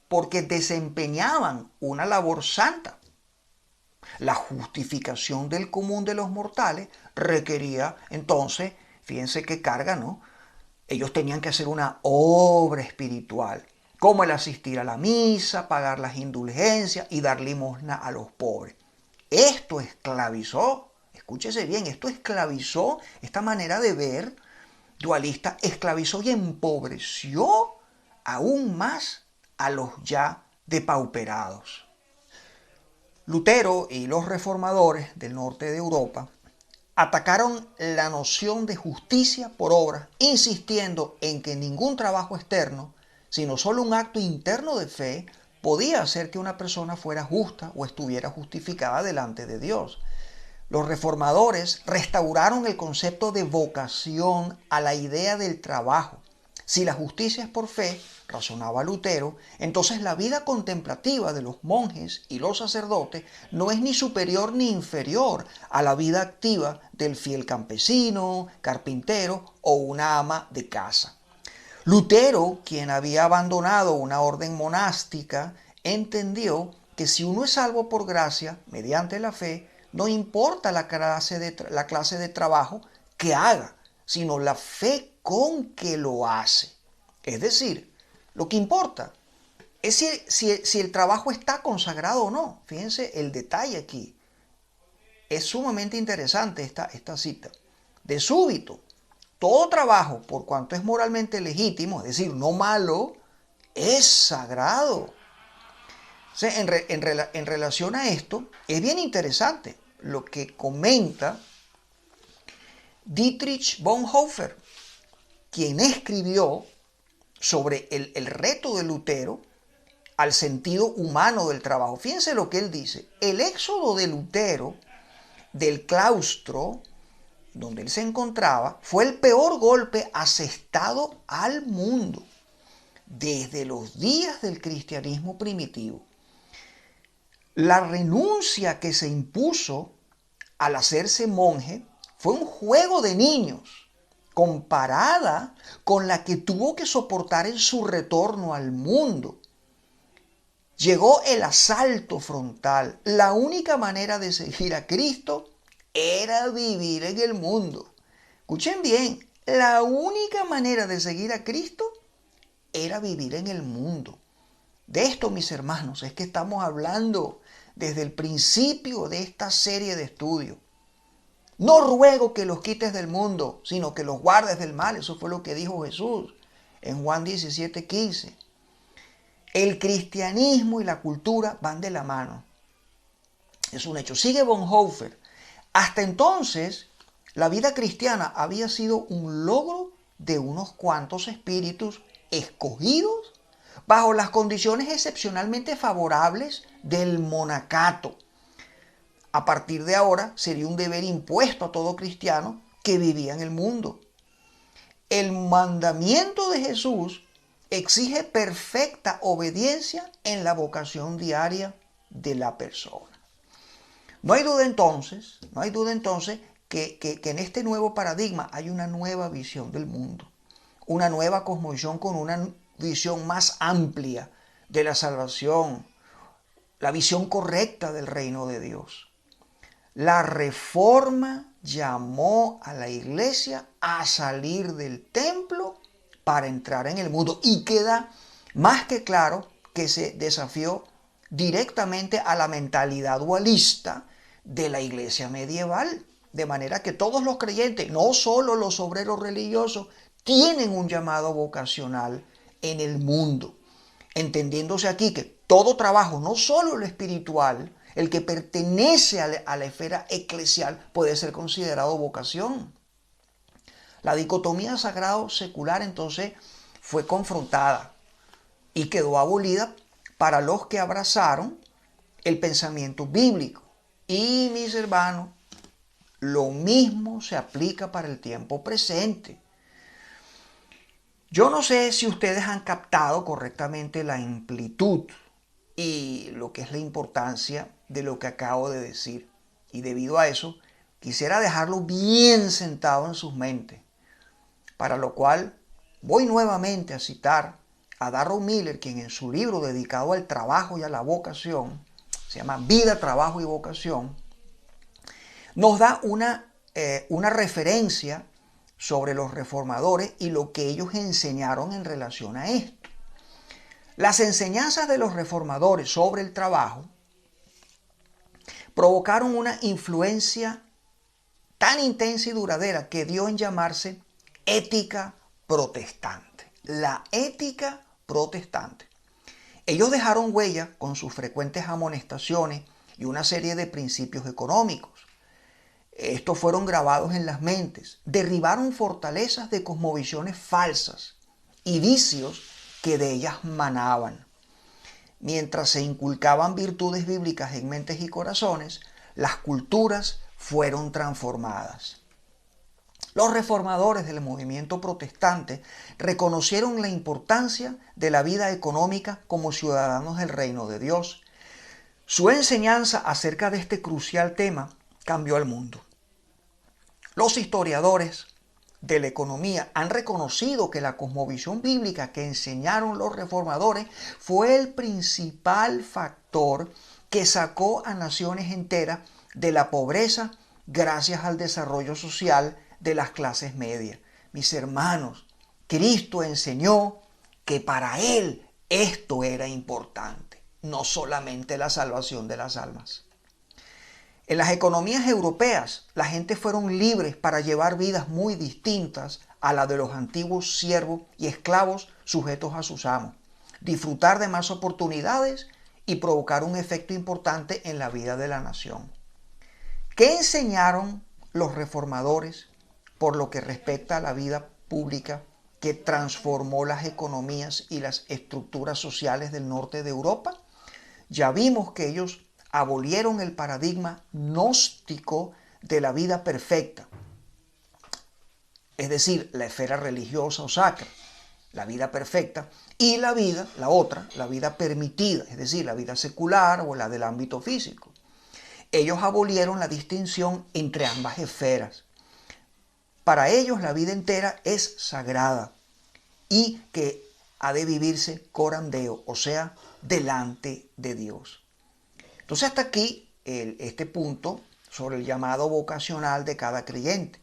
porque desempeñaban una labor santa. La justificación del común de los mortales requería entonces, fíjense qué carga, ¿no? Ellos tenían que hacer una obra espiritual, como el asistir a la misa, pagar las indulgencias y dar limosna a los pobres. Esto esclavizó, escúchese bien, esto esclavizó, esta manera de ver dualista esclavizó y empobreció aún más a los ya depauperados. Lutero y los reformadores del norte de Europa atacaron la noción de justicia por obra, insistiendo en que ningún trabajo externo, sino solo un acto interno de fe, podía hacer que una persona fuera justa o estuviera justificada delante de Dios. Los reformadores restauraron el concepto de vocación a la idea del trabajo. Si la justicia es por fe, razonaba Lutero, entonces la vida contemplativa de los monjes y los sacerdotes no es ni superior ni inferior a la vida activa del fiel campesino, carpintero o una ama de casa. Lutero, quien había abandonado una orden monástica, entendió que si uno es salvo por gracia, mediante la fe, no importa la clase de trabajo que haga, sino la fe con que lo hace. Es decir, lo que importa es si el trabajo está consagrado o no. Fíjense el detalle aquí. Es sumamente interesante esta cita. De súbito, todo trabajo, por cuanto es moralmente legítimo, es decir, no malo, es sagrado. O sea, en relación a esto, es bien interesante lo que comenta Dietrich Bonhoeffer, quien escribió sobre el reto de Lutero al sentido humano del trabajo. Fíjense lo que él dice. El éxodo de Lutero del claustro donde él se encontraba fue el peor golpe asestado al mundo desde los días del cristianismo primitivo. La renuncia que se impuso al hacerse monje fue un juego de niños comparada con la que tuvo que soportar en su retorno al mundo. Llegó el asalto frontal. La única manera de seguir a Cristo era vivir en el mundo. Escuchen bien, la única manera de seguir a Cristo era vivir en el mundo. De esto, mis hermanos, es que estamos hablando desde el principio de esta serie de estudios. No ruego que los quites del mundo, sino que los guardes del mal. Eso fue lo que dijo Jesús en Juan 17:15. El cristianismo y la cultura van de la mano. Es un hecho. Sigue Bonhoeffer. Hasta entonces, la vida cristiana había sido un logro de unos cuantos espíritus escogidos bajo las condiciones excepcionalmente favorables del monacato. A partir de ahora sería un deber impuesto a todo cristiano que vivía en el mundo. El mandamiento de Jesús exige perfecta obediencia en la vocación diaria de la persona. No hay duda entonces que en este nuevo paradigma hay una nueva visión del mundo, una nueva cosmovisión con una visión más amplia de la salvación, la visión correcta del reino de Dios. La Reforma llamó a la iglesia a salir del templo para entrar en el mundo, y queda más que claro que se desafió directamente a la mentalidad dualista de la iglesia medieval, de manera que todos los creyentes, no solo los obreros religiosos, tienen un llamado vocacional en el mundo, entendiéndose aquí que todo trabajo, no solo lo espiritual, el que pertenece a la esfera eclesial, puede ser considerado vocación. La dicotomía sagrado-secular entonces fue confrontada y quedó abolida para los que abrazaron el pensamiento bíblico. Y mis hermanos, lo mismo se aplica para el tiempo presente. Yo no sé si ustedes han captado correctamente la amplitud y lo que es la importancia de lo que acabo de decir. Y debido a eso, quisiera dejarlo bien sentado en sus mentes, para lo cual voy nuevamente a citar a Darrell Miller, quien en su libro dedicado al trabajo y a la vocación, se llama Vida, Trabajo y Vocación, nos da una referencia sobre los reformadores y lo que ellos enseñaron en relación a esto. Las enseñanzas de los reformadores sobre el trabajo provocaron una influencia tan intensa y duradera que dio en llamarse ética protestante. La ética protestante. Ellos dejaron huella con sus frecuentes amonestaciones y una serie de principios económicos. Estos fueron grabados en las mentes, derribaron fortalezas de cosmovisiones falsas y vicios que de ellas manaban. Mientras se inculcaban virtudes bíblicas en mentes y corazones, las culturas fueron transformadas. Los reformadores del movimiento protestante reconocieron la importancia de la vida económica como ciudadanos del reino de Dios. Su enseñanza acerca de este crucial tema cambió al mundo. Los historiadores de la economía han reconocido que la cosmovisión bíblica que enseñaron los reformadores fue el principal factor que sacó a naciones enteras de la pobreza gracias al desarrollo social de las clases medias. Mis hermanos, Cristo enseñó que para Él esto era importante, no solamente la salvación de las almas. En las economías europeas, la gente fueron libres para llevar vidas muy distintas a la de los antiguos siervos y esclavos sujetos a sus amos, disfrutar de más oportunidades y provocar un efecto importante en la vida de la nación. ¿Qué enseñaron los reformadores por lo que respecta a la vida pública que transformó las economías y las estructuras sociales del norte de Europa? Ya vimos que ellos abolieron el paradigma gnóstico de la vida perfecta, es decir, la esfera religiosa o sacra, la vida perfecta, y la vida permitida, es decir, la vida secular o la del ámbito físico. Ellos abolieron la distinción entre ambas esferas. Para ellos la vida entera es sagrada y que ha de vivirse coram Deo, o sea, delante de Dios. Entonces hasta aquí este punto sobre el llamado vocacional de cada creyente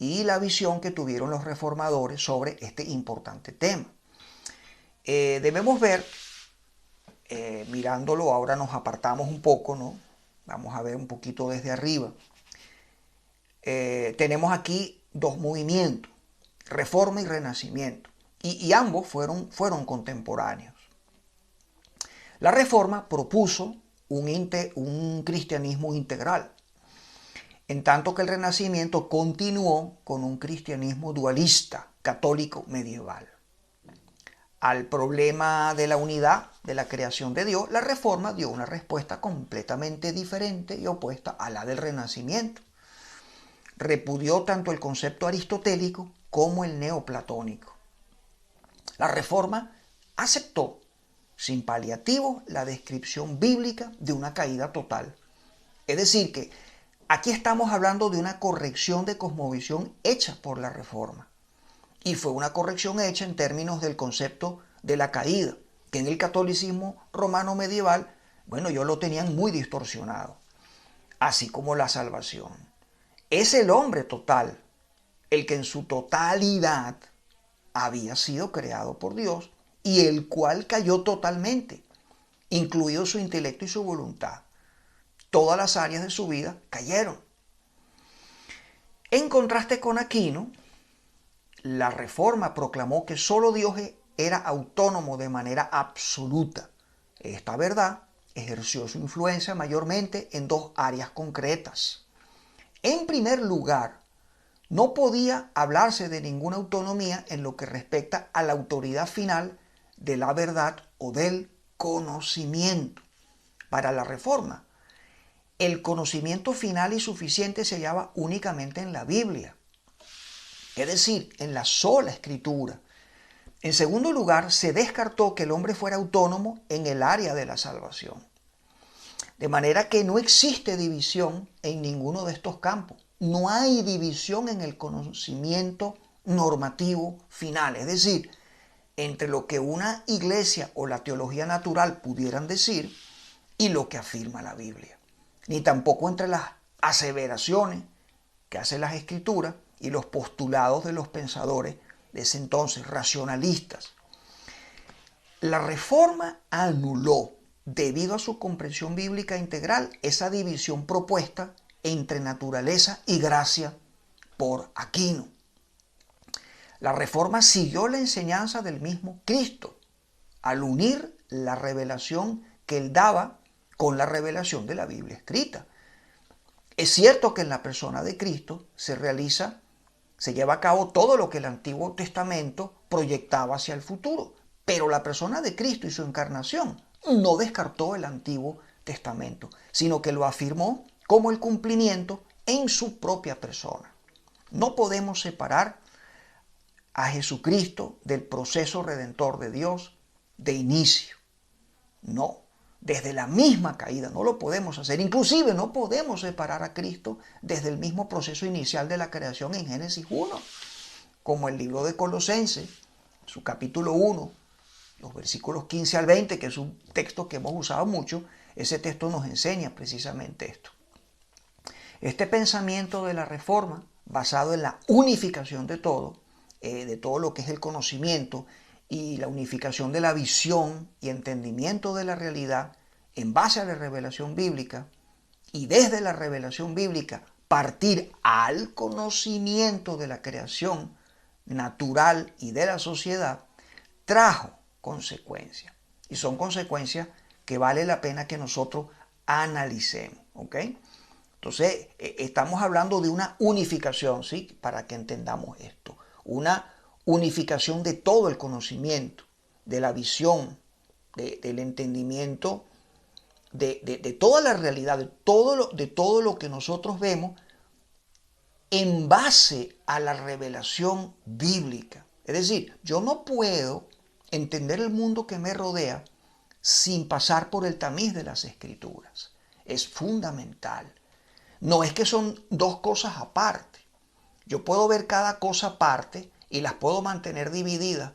y la visión que tuvieron los reformadores sobre este importante tema. Debemos ver, mirándolo, ahora nos apartamos un poco, ¿no? Vamos a ver un poquito desde arriba. Tenemos aquí dos movimientos, Reforma y Renacimiento, y ambos fueron contemporáneos. La Reforma propuso un cristianismo integral, en tanto que el Renacimiento continuó con un cristianismo dualista, católico medieval. Al problema de la unidad de la creación de Dios, la Reforma dio una respuesta completamente diferente y opuesta a la del Renacimiento. Repudió tanto el concepto aristotélico como el neoplatónico. La Reforma aceptó sin paliativos la descripción bíblica de una caída total. Es decir, que aquí estamos hablando de una corrección de cosmovisión hecha por la Reforma. Y fue una corrección hecha en términos del concepto de la caída, que en el catolicismo romano medieval, bueno, ellos lo tenían muy distorsionado, así como la salvación. Es el hombre total, el que en su totalidad había sido creado por Dios y el cual cayó totalmente, incluido su intelecto y su voluntad. Todas las áreas de su vida cayeron. En contraste con Aquino, la Reforma proclamó que solo Dios era autónomo de manera absoluta. Esta verdad ejerció su influencia mayormente en dos áreas concretas. En primer lugar, no podía hablarse de ninguna autonomía en lo que respecta a la autoridad final de la verdad o del conocimiento. Para la Reforma, el conocimiento final y suficiente se hallaba únicamente en la Biblia, es decir, en la sola Escritura. En segundo lugar, se descartó que el hombre fuera autónomo en el área de la salvación. De manera que no existe división en ninguno de estos campos. No hay división en el conocimiento normativo final, es decir, entre lo que una iglesia o la teología natural pudieran decir y lo que afirma la Biblia. Ni tampoco entre las aseveraciones que hacen las Escrituras y los postulados de los pensadores de ese entonces, racionalistas. La Reforma anuló, debido a su comprensión bíblica integral, esa división propuesta entre naturaleza y gracia por Aquino. La Reforma siguió la enseñanza del mismo Cristo al unir la revelación que él daba con la revelación de la Biblia escrita. Es cierto que en la persona de Cristo se lleva a cabo todo lo que el Antiguo Testamento proyectaba hacia el futuro, pero la persona de Cristo y su encarnación no descartó el Antiguo Testamento, sino que lo afirmó como el cumplimiento en su propia persona. No podemos separar a Jesucristo del proceso redentor de Dios de inicio. No, desde la misma caída no lo podemos hacer. Inclusive no podemos separar a Cristo desde el mismo proceso inicial de la creación en Génesis 1, como el libro de Colosenses, su capítulo 1, los versículos 15 al 20, que es un texto que hemos usado mucho. Ese texto nos enseña precisamente esto. Este pensamiento de la Reforma, basado en la unificación de todo lo que es el conocimiento y la unificación de la visión y entendimiento de la realidad en base a la revelación bíblica, y desde la revelación bíblica partir al conocimiento de la creación natural y de la sociedad, trajo consecuencias. Y son consecuencias que vale la pena que nosotros analicemos, ¿ok? Entonces, estamos hablando de una unificación, ¿sí? Para que entendamos esto. Una unificación de todo el conocimiento, de la visión, del entendimiento, de toda la realidad, de todo lo que nosotros vemos en base a la revelación bíblica. Es decir, yo no puedo entender el mundo que me rodea sin pasar por el tamiz de las Escrituras. es fundamental. No es que son dos cosas aparte. Yo puedo ver cada cosa aparte y las puedo mantener divididas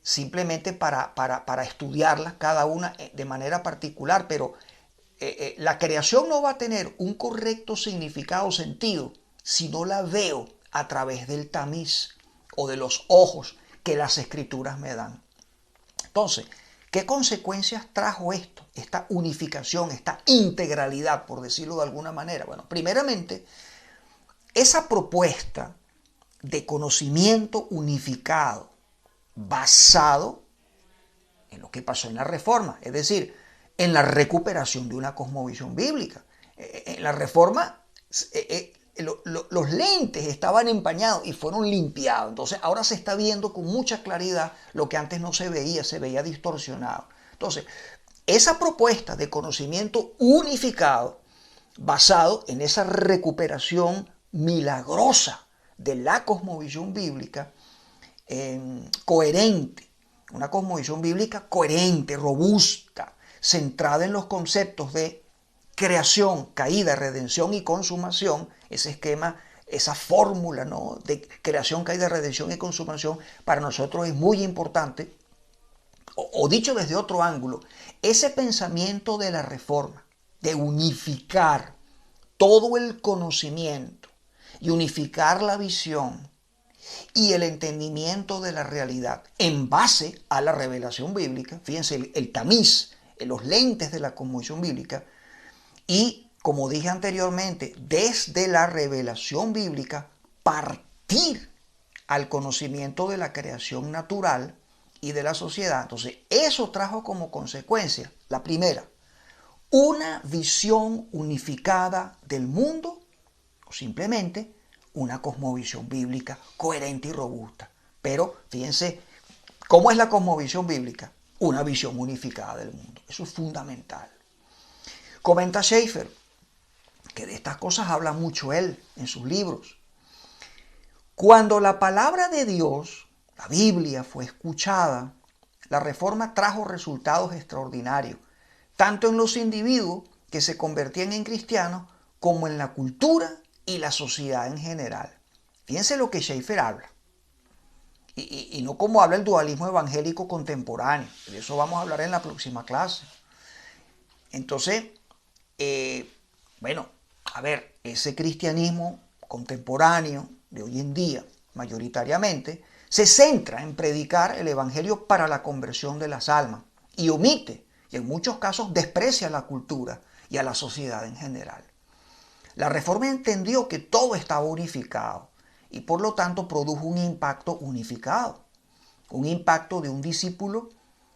simplemente para estudiarlas cada una de manera particular, pero la creación no va a tener un correcto significado o sentido si no la veo a través del tamiz o de los ojos que las escrituras me dan. Entonces, ¿qué consecuencias trajo esto? Esta unificación, esta integralidad, por decirlo de alguna manera. Bueno, primeramente, esa propuesta de conocimiento unificado basado en lo que pasó en la Reforma, es decir, en la recuperación de una cosmovisión bíblica. En la Reforma los lentes estaban empañados y fueron limpiados. Entonces ahora se está viendo con mucha claridad lo que antes no se veía distorsionado. Entonces, esa propuesta de conocimiento unificado basado en esa recuperación milagrosa de la cosmovisión bíblica, coherente, una cosmovisión bíblica coherente, robusta, centrada en los conceptos de creación, caída, redención y consumación, ese esquema, esa fórmula, ¿no?, de creación, caída, redención y consumación, para nosotros es muy importante. O dicho desde otro ángulo, ese pensamiento de la Reforma, de unificar todo el conocimiento y unificar la visión y el entendimiento de la realidad en base a la revelación bíblica, fíjense el tamiz, los lentes de la cosmovisión bíblica, y como dije anteriormente, desde la revelación bíblica partir al conocimiento de la creación natural y de la sociedad. Entonces, eso trajo como consecuencia, la primera, una visión unificada del mundo, o simplemente una cosmovisión bíblica coherente y robusta. Pero fíjense, ¿cómo es la cosmovisión bíblica? Una visión unificada del mundo. Eso es fundamental. Comenta Schaeffer, que de estas cosas habla mucho él en sus libros. Cuando la palabra de Dios, la Biblia, fue escuchada, la Reforma trajo resultados extraordinarios, tanto en los individuos que se convertían en cristianos, como en la cultura y la sociedad en general. Fíjense lo que Schaeffer habla. Y no como habla el dualismo evangélico contemporáneo. De eso vamos a hablar en la próxima clase. Entonces, bueno, a ver, ese cristianismo contemporáneo de hoy en día, mayoritariamente, se centra en predicar el evangelio para la conversión de las almas y omite, y en muchos casos desprecia a la cultura y a la sociedad en general. La Reforma entendió que todo estaba unificado y por lo tanto produjo un impacto unificado, un impacto de un discípulo,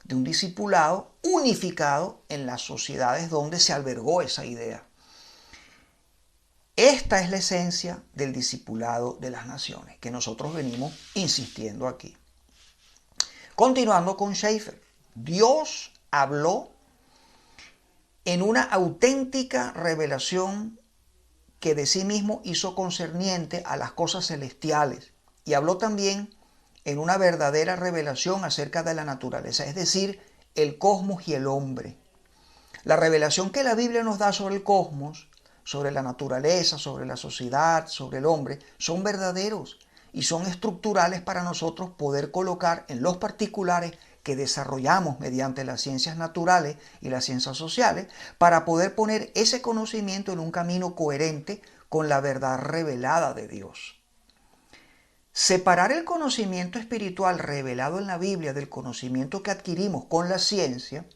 de un discipulado unificado en las sociedades donde se albergó esa idea. Esta es la esencia del discipulado de las naciones, que nosotros venimos insistiendo aquí. Continuando con Schaeffer, Dios habló en una auténtica revelación que de sí mismo hizo concerniente a las cosas celestiales, y habló también en una verdadera revelación acerca de la naturaleza, es decir, el cosmos y el hombre. La revelación que la Biblia nos da sobre el cosmos, sobre la naturaleza, sobre la sociedad, sobre el hombre, son verdaderos y son estructurales para nosotros poder colocar en los particulares que desarrollamos mediante las ciencias naturales y las ciencias sociales, para poder poner ese conocimiento en un camino coherente con la verdad revelada de Dios. Separar el conocimiento espiritual revelado en la Biblia del conocimiento que adquirimos con la ciencia,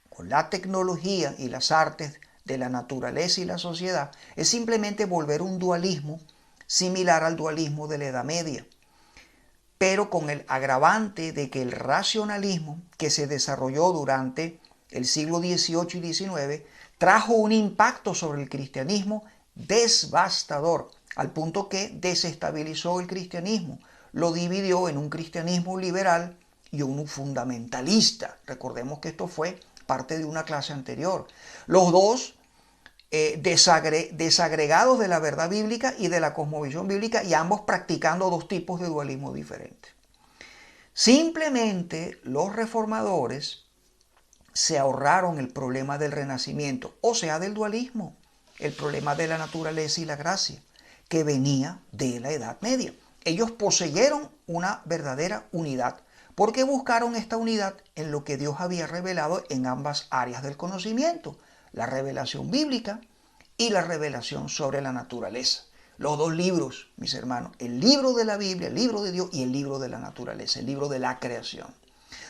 con la tecnología y las artes de la naturaleza y la sociedad, es simplemente volver un dualismo similar al dualismo de la Edad Media, pero con el agravante de que el racionalismo que se desarrolló durante el siglo XVIII y XIX trajo un impacto sobre el cristianismo devastador, al punto que desestabilizó el cristianismo, lo dividió en un cristianismo liberal y un fundamentalista. Recordemos que esto fue parte de una clase anterior. Los dos desagregados de la verdad bíblica y de la cosmovisión bíblica, y ambos practicando dos tipos de dualismo diferentes. Simplemente los reformadores se ahorraron el problema del renacimiento, o sea, del dualismo, el problema de la naturaleza y la gracia, que venía de la Edad Media. Ellos poseyeron una verdadera unidad, porque buscaron esta unidad en lo que Dios había revelado en ambas áreas del conocimiento, la revelación bíblica y la revelación sobre la naturaleza. Los dos libros, mis hermanos, el libro de la Biblia, el libro de Dios y el libro de la naturaleza, el libro de la creación.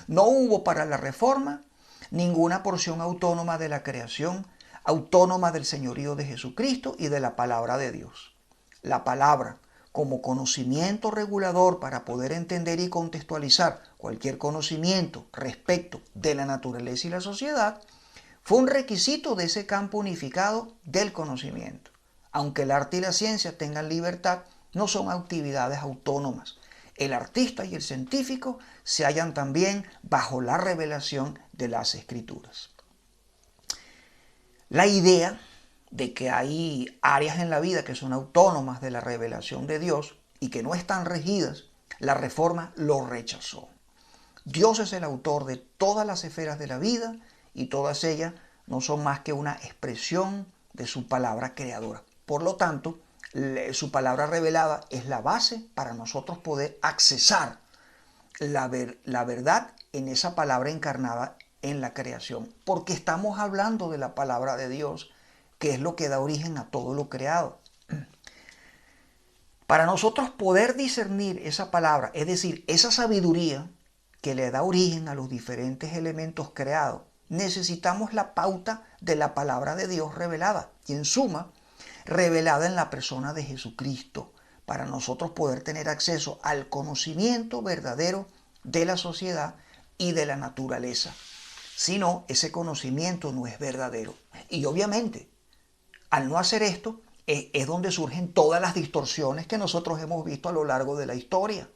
No hubo para la Reforma ninguna porción autónoma de la creación, autónoma del señorío de Jesucristo y de la palabra de Dios. La palabra, como conocimiento regulador para poder entender y contextualizar cualquier conocimiento respecto de la naturaleza y la sociedad, fue un requisito de ese campo unificado del conocimiento. Aunque el arte y la ciencia tengan libertad, no son actividades autónomas. El artista y el científico se hallan también bajo la revelación de las Escrituras. La idea de que hay áreas en la vida que son autónomas de la revelación de Dios y que no están regidas, la Reforma lo rechazó. Dios es el autor de todas las esferas de la vida y todas ellas no son más que una expresión de su palabra creadora. Por lo tanto, su palabra revelada es la base para nosotros poder accesar la verdad en esa palabra encarnada en la creación, porque estamos hablando de la palabra de Dios, que es lo que da origen a todo lo creado. Para nosotros poder discernir esa palabra, es decir, esa sabiduría que le da origen a los diferentes elementos creados, necesitamos la pauta de la palabra de Dios revelada, y en suma, revelada en la persona de Jesucristo, para nosotros poder tener acceso al conocimiento verdadero de la sociedad y de la naturaleza. Si no, ese conocimiento no es verdadero. Y obviamente, al no hacer esto, es donde surgen todas las distorsiones que nosotros hemos visto a lo largo de la historia.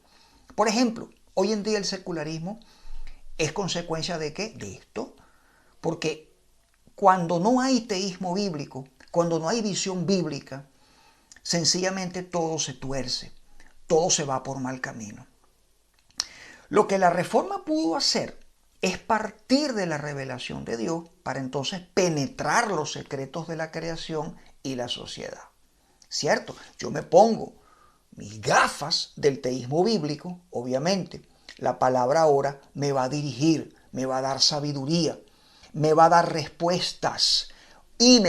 Por ejemplo, hoy en día el secularismo es consecuencia ¿de qué? De esto. Porque cuando no hay teísmo bíblico, cuando no hay visión bíblica, sencillamente todo se tuerce, todo se va por mal camino. Lo que la Reforma pudo hacer es partir de la revelación de Dios para entonces penetrar los secretos de la creación y la sociedad. ¿Cierto? Yo me pongo mis gafas del teísmo bíblico, obviamente. La palabra ahora me va a dirigir, me va a dar sabiduría, me va a dar respuestas y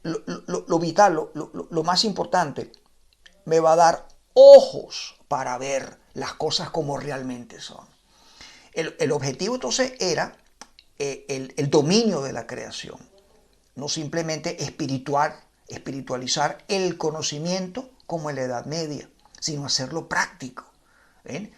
lo vital, lo más importante, me va a dar ojos para ver las cosas como realmente son. El objetivo entonces era el dominio de la creación, no simplemente espiritualizar el conocimiento como en la Edad Media, sino hacerlo práctico. ¿Ven?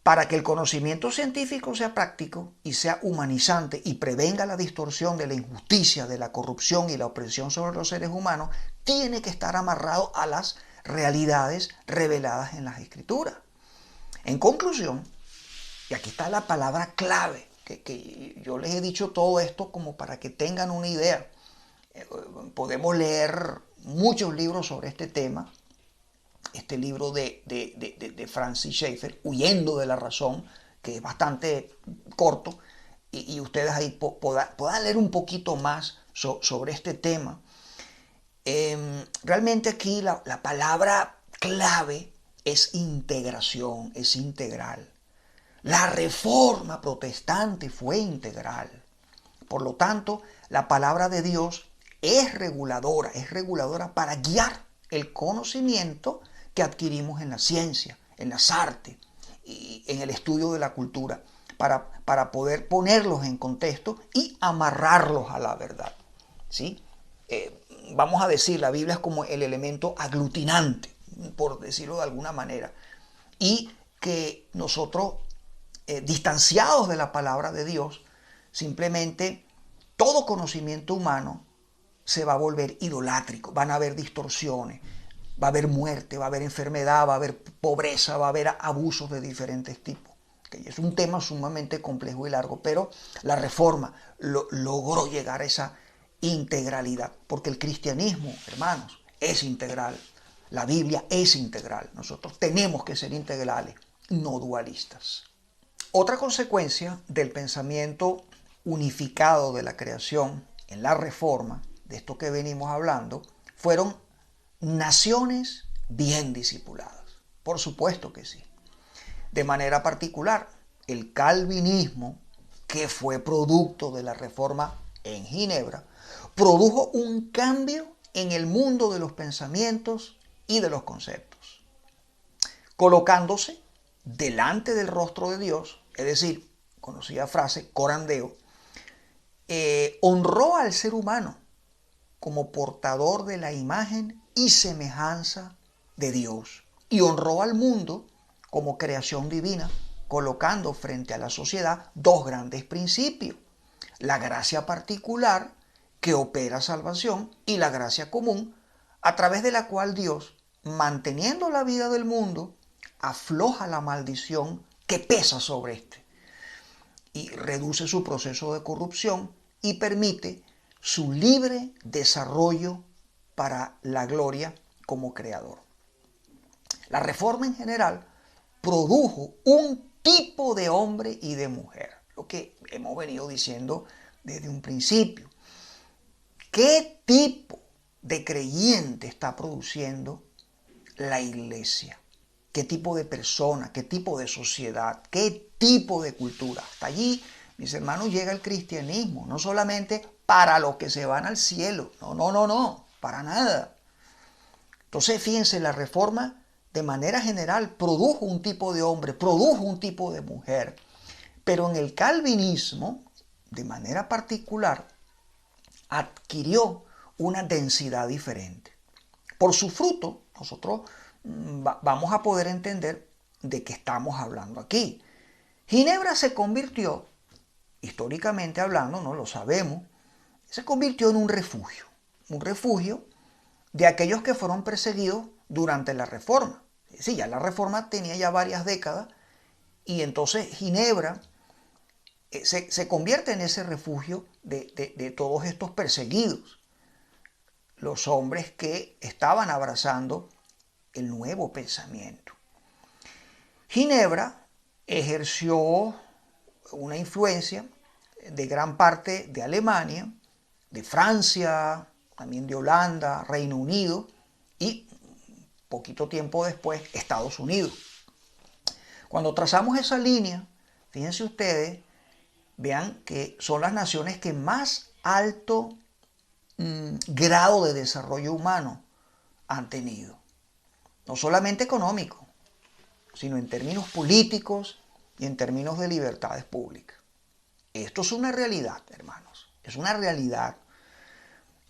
Para que el conocimiento científico sea práctico y sea humanizante y prevenga la distorsión de la injusticia, de la corrupción y la opresión sobre los seres humanos, tiene que estar amarrado a las realidades reveladas en las Escrituras. En conclusión, y aquí está la palabra clave, que yo les he dicho todo esto como para que tengan una idea. Podemos leer muchos libros sobre este tema. Este libro de Francis Schaeffer, Huyendo de la Razón, que es bastante corto, y ustedes ahí puedan leer un poquito más sobre este tema. Realmente aquí la palabra clave es integración, es integral. La Reforma protestante fue integral. Por lo tanto, la palabra de Dios es reguladora para guiar el conocimiento que adquirimos en la ciencia, en las artes y en el estudio de la cultura, para poder ponerlos en contexto y amarrarlos a la verdad. ¿Sí? Vamos a decir, la Biblia es como el elemento aglutinante, por decirlo de alguna manera, y que nosotros, distanciados de la palabra de Dios, simplemente todo conocimiento humano se va a volver idolátrico, van a haber distorsiones, va a haber muerte, va a haber enfermedad, va a haber pobreza, va a haber abusos de diferentes tipos. Es un tema sumamente complejo y largo, pero la Reforma logró llegar a esa integralidad, porque el cristianismo, hermanos, es integral. La Biblia es integral. Nosotros tenemos que ser integrales, no dualistas. Otra consecuencia del pensamiento unificado de la creación en la Reforma, de esto que venimos hablando, fueron naciones bien discipuladas. Por supuesto que sí. De manera particular, el calvinismo, que fue producto de la Reforma en Ginebra, produjo un cambio en el mundo de los pensamientos y de los conceptos, colocándose delante del rostro de Dios, es decir, conocida frase, corandeo, honró al ser humano como portador de la imagen y semejanza de Dios y honró al mundo como creación divina, colocando frente a la sociedad dos grandes principios: la gracia particular que opera salvación y la gracia común a través de la cual Dios, manteniendo la vida del mundo, afloja la maldición que pesa sobre éste y reduce su proceso de corrupción y permite su libre desarrollo para la gloria como creador. La Reforma en general produjo un tipo de hombre y de mujer, lo que hemos venido diciendo desde un principio. ¿Qué tipo de creyente está produciendo la iglesia? ¿Qué tipo de persona? ¿Qué tipo de sociedad? ¿Qué tipo de cultura? Hasta allí, mis hermanos, llega el cristianismo, no solamente para los que se van al cielo, no, para nada. Entonces, fíjense, la Reforma de manera general produjo un tipo de hombre, produjo un tipo de mujer, pero en el calvinismo, de manera particular, adquirió una densidad diferente. Por su fruto, nosotros vamos a poder entender de qué estamos hablando aquí. Ginebra se convirtió, históricamente hablando, no lo sabemos, se convirtió en un refugio de aquellos que fueron perseguidos durante la Reforma. Sí, ya la Reforma tenía ya varias décadas y entonces Ginebra se convierte en ese refugio de todos estos perseguidos, los hombres que estaban abrazando el nuevo pensamiento. Ginebra ejerció una influencia de gran parte de Alemania, de Francia, también de Holanda, Reino Unido y poquito tiempo después Estados Unidos. Cuando trazamos esa línea, fíjense ustedes, vean que son las naciones que más alto grado de desarrollo humano han tenido. No solamente económico, sino en términos políticos y en términos de libertades públicas. Esto es una realidad, hermanos, es una realidad.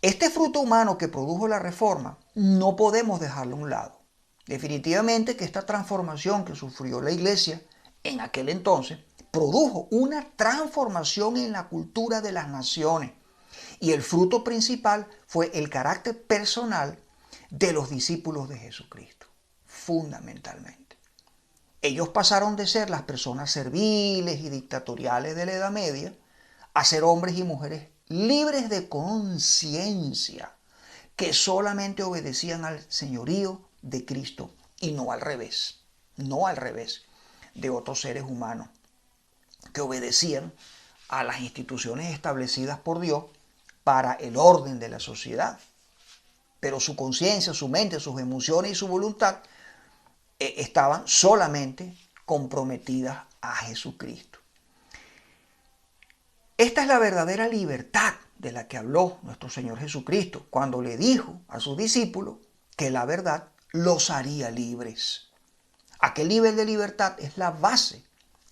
Este fruto humano que produjo la Reforma no podemos dejarlo a un lado. Definitivamente que esta transformación que sufrió la Iglesia en aquel entonces produjo una transformación en la cultura de las naciones. Y el fruto principal fue el carácter personal de los discípulos de Jesucristo, fundamentalmente. Ellos pasaron de ser las personas serviles y dictatoriales de la Edad Media a ser hombres y mujeres libres de conciencia, que solamente obedecían al señorío de Cristo y no al revés de otros seres humanos que obedecían a las instituciones establecidas por Dios para el orden de la sociedad. Pero su conciencia, su mente, sus emociones y su voluntad estaban solamente comprometidas a Jesucristo. Esta es la verdadera libertad de la que habló nuestro Señor Jesucristo cuando le dijo a sus discípulos que la verdad los haría libres. Aquel nivel de libertad es la base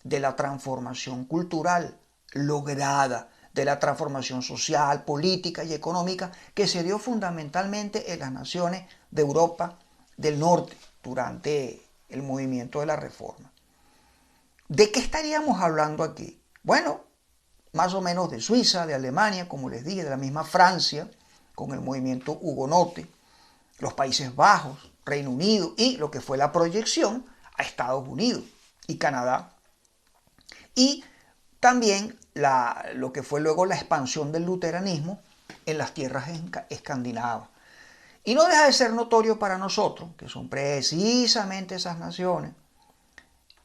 de la transformación cultural lograda, de la transformación social, política y económica que se dio fundamentalmente en las naciones de Europa del Norte durante el movimiento de la Reforma. ¿De qué estaríamos hablando aquí? Bueno, más o menos de Suiza, de Alemania, como les dije, de la misma Francia, con el movimiento hugonote, los Países Bajos, Reino Unido y lo que fue la proyección a Estados Unidos y Canadá. Y también lo que fue luego la expansión del luteranismo en las tierras escandinavas. Y no deja de ser notorio para nosotros, que son precisamente esas naciones,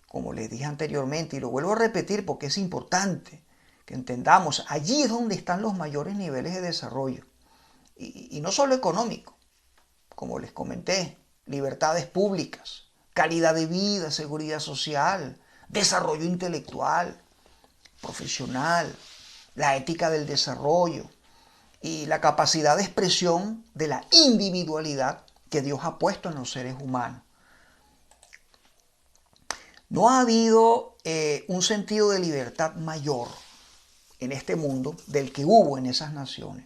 como les dije anteriormente, y lo vuelvo a repetir porque es importante, que entendamos, allí es donde están los mayores niveles de desarrollo. Y no solo económico, como les comenté, libertades públicas, calidad de vida, seguridad social, desarrollo intelectual, profesional, la ética del desarrollo y la capacidad de expresión de la individualidad que Dios ha puesto en los seres humanos. No ha habido un sentido de libertad mayor en este mundo del que hubo en esas naciones.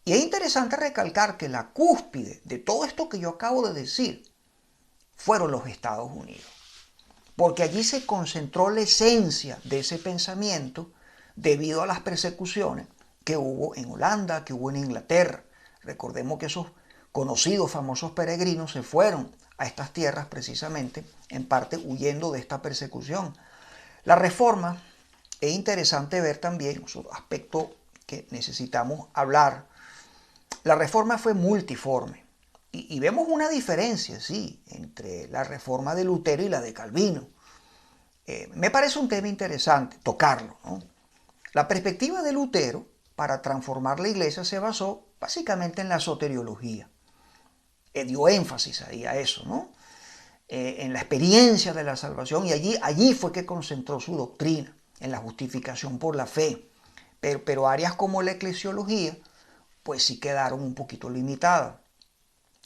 Y es interesante recalcar que la cúspide de todo esto que yo acabo de decir fueron los Estados Unidos, porque allí se concentró la esencia de ese pensamiento debido a las persecuciones que hubo en Holanda, que hubo en Inglaterra. Recordemos que esos conocidos, famosos peregrinos se fueron a estas tierras precisamente, en parte huyendo de esta persecución. La reforma, es interesante ver también, es un aspecto que necesitamos hablar. La reforma fue multiforme y vemos una diferencia, sí, entre la reforma de Lutero y la de Calvino. Me parece un tema interesante tocarlo, ¿no? La perspectiva de Lutero para transformar la iglesia se basó básicamente en la soteriología. Dio énfasis ahí a eso, ¿no? En la experiencia de la salvación, y allí fue que concentró su doctrina, en la justificación por la fe. Pero áreas como la eclesiología, pues sí quedaron un poquito limitadas.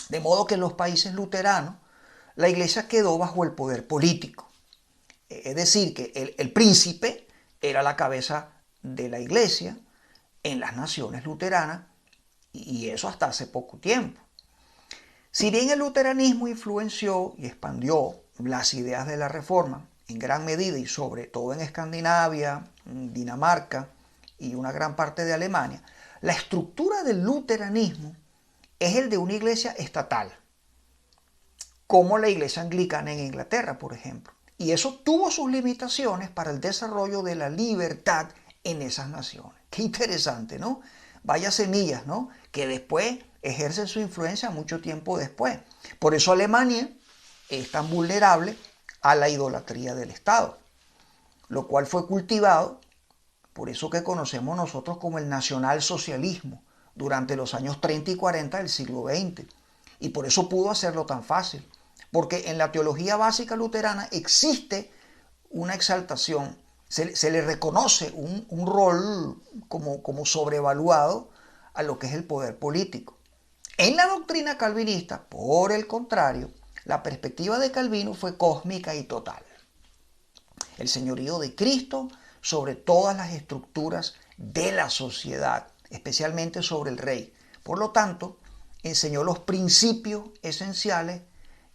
De modo que en los países luteranos, la iglesia quedó bajo el poder político. Es decir, que el príncipe era la cabeza de la iglesia en las naciones luteranas, y eso hasta hace poco tiempo. Si bien el luteranismo influenció y expandió las ideas de la Reforma en gran medida y sobre todo en Escandinavia, Dinamarca y una gran parte de Alemania, la estructura del luteranismo es el de una iglesia estatal, como la iglesia anglicana en Inglaterra, por ejemplo. Y eso tuvo sus limitaciones para el desarrollo de la libertad en esas naciones. Qué interesante, ¿no? Vaya semillas, ¿no? Que después ejercen su influencia mucho tiempo después. Por eso Alemania es tan vulnerable a la idolatría del Estado, lo cual fue cultivado por eso que conocemos nosotros como el nacionalsocialismo durante los años 30 y 40 del siglo XX. Y por eso pudo hacerlo tan fácil, porque en la teología básica luterana existe una exaltación, se le reconoce un rol como sobrevaluado a lo que es el poder político. En la doctrina calvinista, por el contrario, la perspectiva de Calvino fue cósmica y total. El señorío de Cristo sobre todas las estructuras de la sociedad, especialmente sobre el rey. Por lo tanto, enseñó los principios esenciales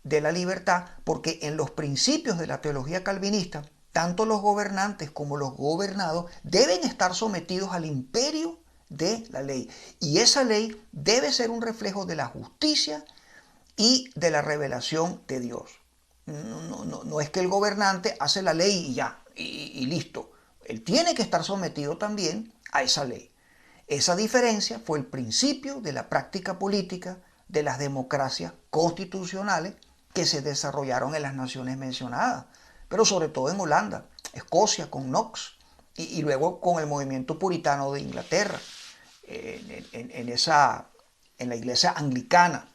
de la libertad, porque en los principios de la teología calvinista, tanto los gobernantes como los gobernados deben estar sometidos al imperio de la ley. Y esa ley debe ser un reflejo de la justicia y de la revelación de Dios. No es que el gobernante hace la ley y ya, y listo. Él tiene que estar sometido también a esa ley. Esa diferencia fue el principio de la práctica política de las democracias constitucionales que se desarrollaron en las naciones mencionadas, pero sobre todo en Holanda, Escocia con Knox y luego con el movimiento puritano de Inglaterra, en la iglesia anglicana,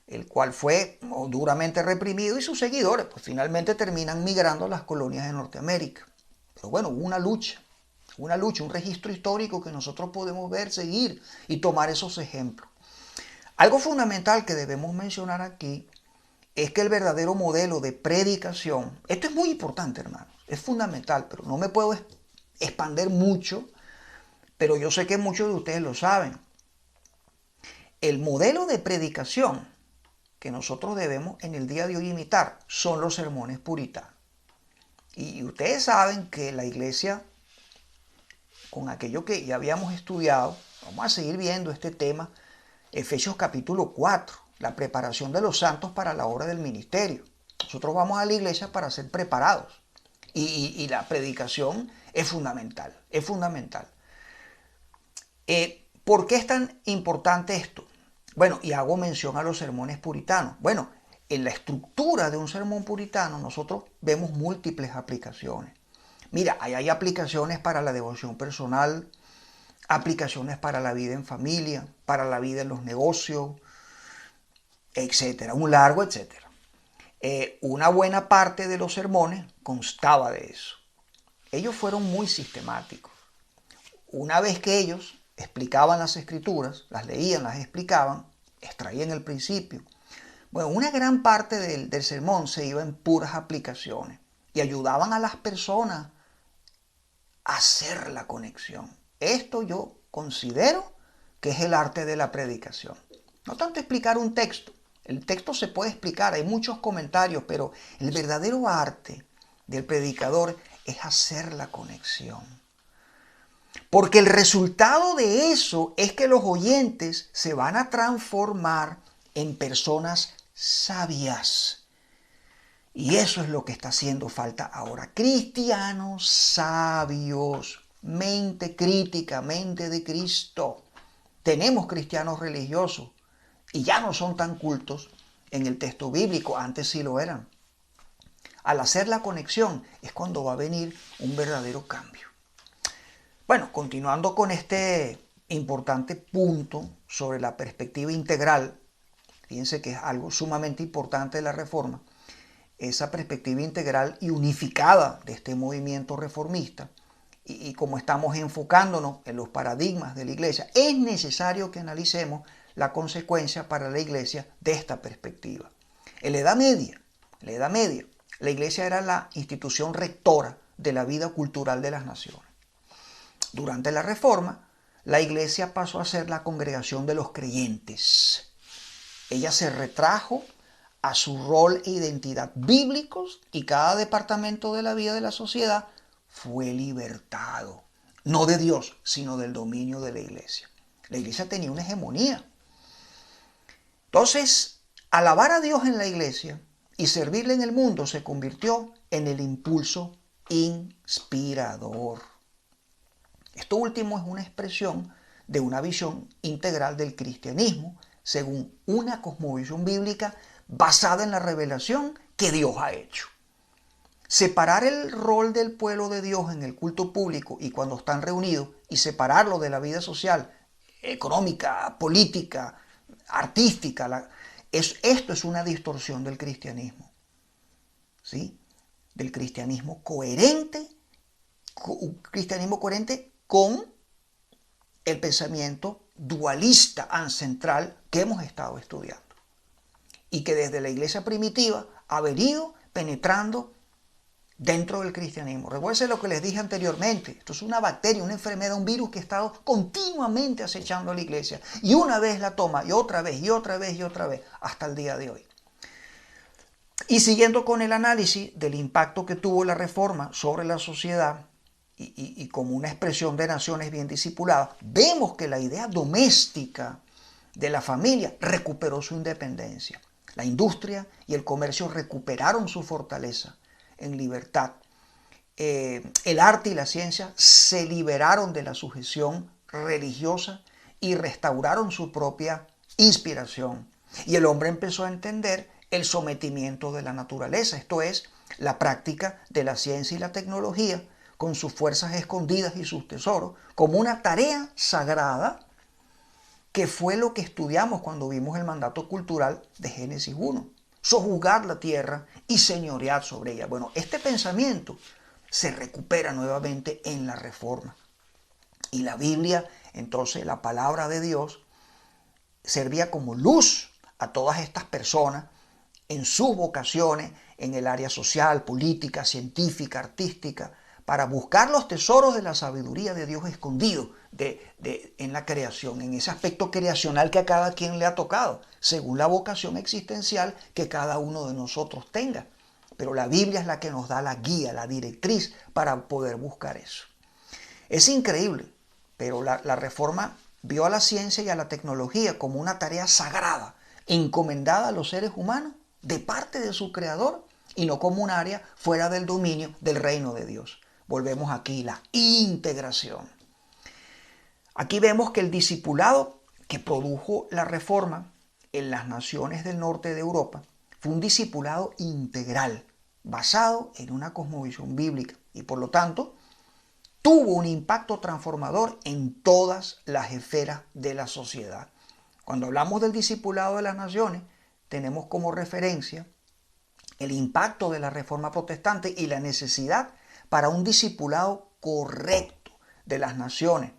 el cual fue duramente reprimido y sus seguidores pues finalmente terminan migrando a las colonias de Norteamérica. Pero bueno, hubo una lucha, un registro histórico que nosotros podemos ver, seguir y tomar esos ejemplos. Algo fundamental que debemos mencionar aquí es que el verdadero modelo de predicación, esto es muy importante, hermanos, es fundamental, pero no me puedo expander mucho, pero yo sé que muchos de ustedes lo saben. El modelo de predicación que nosotros debemos en el día de hoy imitar son los sermones puritanos. Y ustedes saben que la iglesia, con aquello que ya habíamos estudiado, vamos a seguir viendo este tema, Efesios capítulo 4, la preparación de los santos para la obra del ministerio. Nosotros vamos a la iglesia para ser preparados y la predicación es fundamental, es fundamental. ¿Por qué es tan importante esto? Bueno, y hago mención a los sermones puritanos. Bueno, en la estructura de un sermón puritano nosotros vemos múltiples aplicaciones. Mira, ahí hay aplicaciones para la devoción personal, aplicaciones para la vida en familia, para la vida en los negocios, etcétera, un largo etcétera. Una buena parte de los sermones constaba de eso. Ellos fueron muy sistemáticos. Una vez que ellos explicaban las escrituras, las leían, las explicaban, extraían el principio. Bueno, una gran parte del sermón se iba en puras aplicaciones y ayudaban a las personas a hacer la conexión. Esto yo considero que es el arte de la predicación. No tanto explicar un texto. El texto se puede explicar, hay muchos comentarios, pero el verdadero arte del predicador es hacer la conexión. Porque el resultado de eso es que los oyentes se van a transformar en personas sabias. Y eso es lo que está haciendo falta ahora. Cristianos sabios, mente crítica, mente de Cristo. Tenemos cristianos religiosos y ya no son tan cultos en el texto bíblico, antes sí lo eran. Al hacer la conexión es cuando va a venir un verdadero cambio. Bueno, continuando con este importante punto sobre la perspectiva integral, fíjense que es algo sumamente importante de la Reforma, esa perspectiva integral y unificada de este movimiento reformista, y como estamos enfocándonos en los paradigmas de la Iglesia, es necesario que analicemos la consecuencia para la Iglesia de esta perspectiva. En la Edad Media, la Iglesia era la institución rectora de la vida cultural de las naciones. Durante la Reforma, la Iglesia pasó a ser la congregación de los creyentes. Ella se retrajo a su rol e identidad bíblicos y cada departamento de la vida de la sociedad fue libertado, no de Dios, sino del dominio de la Iglesia. La Iglesia tenía una hegemonía. Entonces, alabar a Dios en la Iglesia y servirle en el mundo se convirtió en el impulso inspirador. Esto último es una expresión de una visión integral del cristianismo según una cosmovisión bíblica basada en la revelación que Dios ha hecho. Separar el rol del pueblo de Dios en el culto público y cuando están reunidos y separarlo de la vida social, económica, política, artística, esto es una distorsión del cristianismo. ¿Sí? Del cristianismo coherente, un cristianismo coherente con el pensamiento dualista ancestral que hemos estado estudiando y que desde la iglesia primitiva ha venido penetrando dentro del cristianismo. Recuerden lo que les dije anteriormente, esto es una bacteria, una enfermedad, un virus que ha estado continuamente acechando a la iglesia y una vez la toma y otra vez y otra vez y otra vez hasta el día de hoy. Y siguiendo con el análisis del impacto que tuvo la Reforma sobre la sociedad y como una expresión de naciones bien discipuladas, vemos que la idea doméstica de la familia recuperó su independencia. La industria y el comercio recuperaron su fortaleza en libertad. El arte y la ciencia se liberaron de la sujeción religiosa y restauraron su propia inspiración. Y el hombre empezó a entender el sometimiento de la naturaleza, esto es, la práctica de la ciencia y la tecnología con sus fuerzas escondidas y sus tesoros, como una tarea sagrada, que fue lo que estudiamos cuando vimos el mandato cultural de Génesis 1. Sojuzgar la tierra y señorear sobre ella. Bueno, este pensamiento se recupera nuevamente en la Reforma. Y la Biblia, entonces, la palabra de Dios, servía como luz a todas estas personas en sus vocaciones, en el área social, política, científica, artística, para buscar los tesoros de la sabiduría de Dios escondido en la creación, en ese aspecto creacional que a cada quien le ha tocado, según la vocación existencial que cada uno de nosotros tenga. Pero la Biblia es la que nos da la guía, la directriz para poder buscar eso. Es increíble, pero la Reforma vio a la ciencia y a la tecnología como una tarea sagrada, encomendada a los seres humanos de parte de su Creador y no como un área fuera del dominio del reino de Dios. Volvemos aquí, la integración. Aquí vemos que el discipulado que produjo la Reforma en las naciones del norte de Europa fue un discipulado integral, basado en una cosmovisión bíblica. y por lo tanto tuvo un impacto transformador en todas las esferas de la sociedad. Cuando hablamos del discipulado de las naciones, tenemos como referencia el impacto de la Reforma Protestante y la necesidad para un discipulado correcto de las naciones,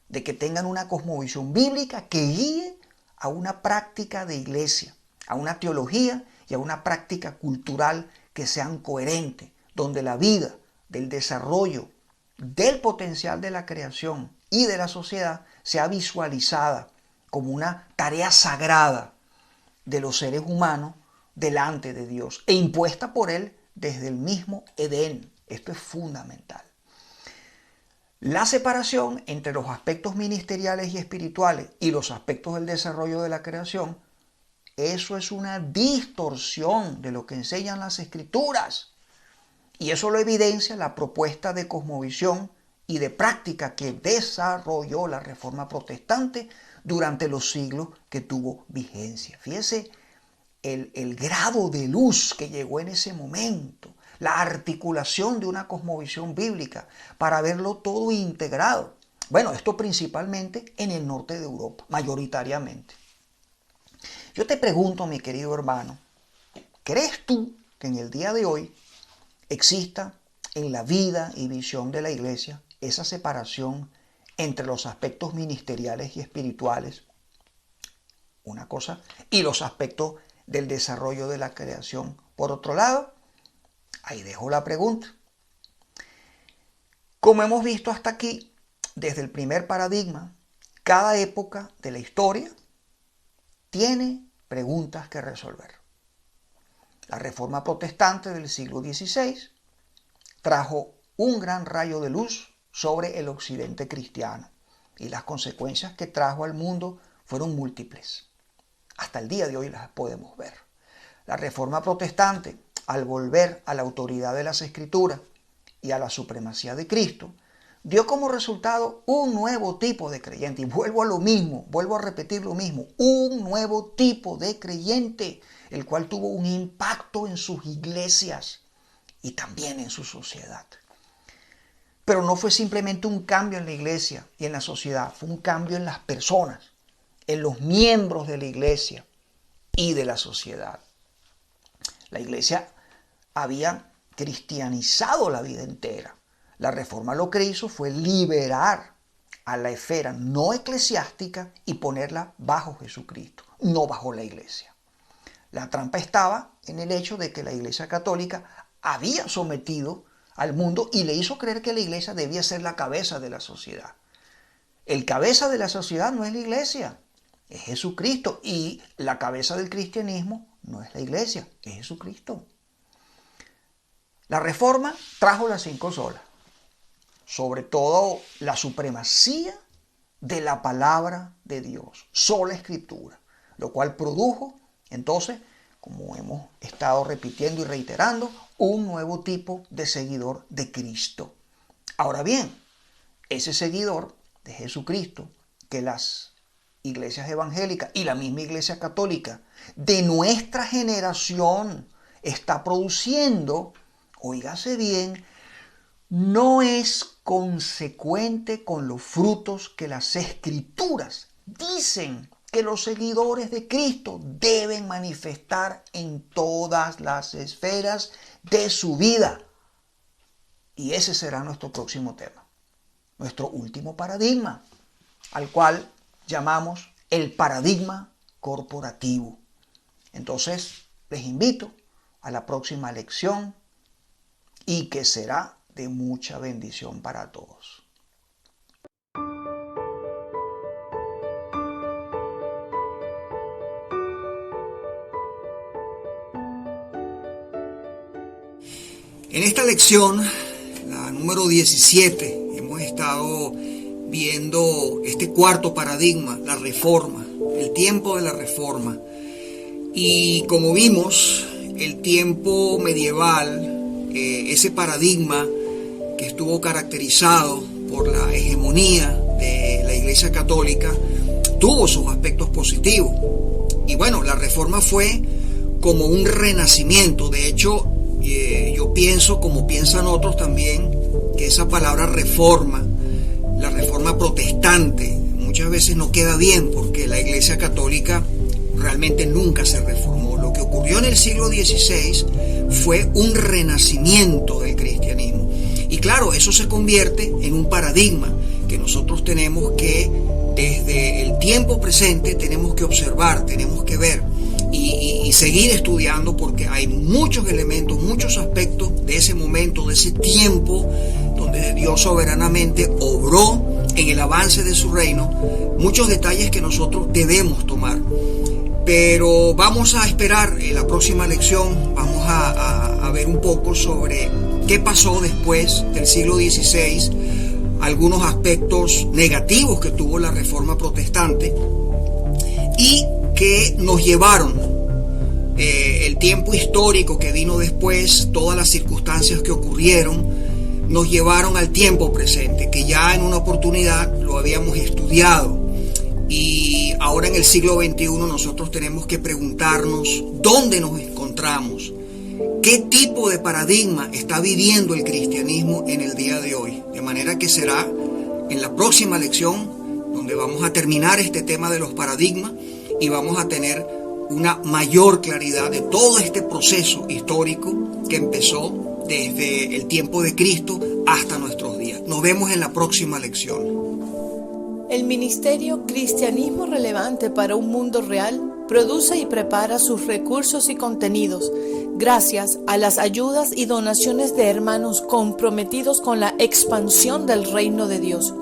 de que tengan una cosmovisión bíblica que guíe a una práctica de iglesia, a una teología y a una práctica cultural que sean coherentes, donde la vida del desarrollo del potencial de la creación y de la sociedad sea visualizada como una tarea sagrada de los seres humanos delante de Dios e impuesta por Él desde el mismo Edén. Esto es fundamental. La separación entre los aspectos ministeriales y espirituales y los aspectos del desarrollo de la creación, eso es una distorsión de lo que enseñan las Escrituras. Y eso lo evidencia la propuesta de cosmovisión y de práctica que desarrolló la Reforma Protestante durante los siglos que tuvo vigencia. Fíjese el grado de luz que llegó en ese momento, la articulación de una cosmovisión bíblica para verlo todo integrado. Bueno, esto principalmente en el norte de Europa, mayoritariamente. Yo te pregunto, mi querido hermano, ¿crees tú que en el día de hoy exista en la vida y visión de la iglesia esa separación entre los aspectos ministeriales y espirituales, una cosa, y los aspectos del desarrollo de la creación, por otro lado? Ahí dejo la pregunta. Como hemos visto hasta aquí, desde el primer paradigma, cada época de la historia tiene preguntas que resolver. La Reforma Protestante del siglo XVI trajo un gran rayo de luz sobre el occidente cristiano y las consecuencias que trajo al mundo fueron múltiples. Hasta el día de hoy las podemos ver. La Reforma Protestante, al volver a la autoridad de las Escrituras y a la supremacía de Cristo, dio como resultado un nuevo tipo de creyente. Y vuelvo a repetir lo mismo, un nuevo tipo de creyente, el cual tuvo un impacto en sus iglesias y también en su sociedad. Pero no fue simplemente un cambio en la iglesia y en la sociedad, fue un cambio en las personas, en los miembros de la iglesia y de la sociedad. La iglesia había cristianizado la vida entera. La Reforma lo que hizo fue liberar a la esfera no eclesiástica y ponerla bajo Jesucristo, no bajo la iglesia. La trampa estaba en el hecho de que la Iglesia Católica había sometido al mundo y le hizo creer que la iglesia debía ser la cabeza de la sociedad. El cabeza de la sociedad no es la iglesia, es Jesucristo. Y la cabeza del cristianismo no es la iglesia, es Jesucristo. La Reforma trajo las 5 solas, sobre todo la supremacía de la palabra de Dios, sola Escritura, lo cual produjo entonces, como hemos estado repitiendo y reiterando, un nuevo tipo de seguidor de Cristo. Ahora bien, ese seguidor de Jesucristo que las iglesias evangélicas y la misma iglesia católica de nuestra generación está produciendo, óigase bien, no es consecuente con los frutos que las Escrituras dicen que los seguidores de Cristo deben manifestar en todas las esferas de su vida. Y ese será nuestro próximo tema, nuestro último paradigma, al cual llamamos el paradigma corporativo. Entonces, les invito a la próxima lección y que será de mucha bendición para todos. En esta lección, la número 17, hemos estado viendo este cuarto paradigma, la reforma, el tiempo de la reforma. Y como vimos, el tiempo medieval, ese paradigma que estuvo caracterizado por la hegemonía de la Iglesia Católica, tuvo sus aspectos positivos. Y bueno, la reforma fue como un renacimiento. De hecho, yo pienso, como piensan otros también, que esa palabra reforma, la reforma protestante, muchas veces no queda bien porque la Iglesia Católica realmente nunca se reformó. Lo que ocurrió en el siglo XVI fue un renacimiento del cristianismo. Y claro, eso se convierte en un paradigma que nosotros tenemos que, desde el tiempo presente, tenemos que observar, tenemos que ver y seguir estudiando, porque hay muchos elementos, muchos aspectos de ese momento, de ese tiempo, donde Dios soberanamente obró en el avance de su reino, muchos detalles que nosotros debemos tomar. Pero vamos a esperar en la próxima lección, vamos a ver un poco sobre qué pasó después del siglo XVI, algunos aspectos negativos que tuvo la Reforma Protestante y que nos llevaron el tiempo histórico que vino después, todas las circunstancias que ocurrieron, nos llevaron al tiempo presente, que ya en una oportunidad lo habíamos estudiado. Y ahora en el siglo XXI nosotros tenemos que preguntarnos dónde nos encontramos, qué tipo de paradigma está viviendo el cristianismo en el día de hoy. De manera que será en la próxima lección donde vamos a terminar este tema de los paradigmas y vamos a tener una mayor claridad de todo este proceso histórico que empezó desde el tiempo de Cristo hasta nuestros días. Nos vemos en la próxima lección. El Ministerio Cristianismo Relevante para un Mundo Real produce y prepara sus recursos y contenidos gracias a las ayudas y donaciones de hermanos comprometidos con la expansión del reino de Dios.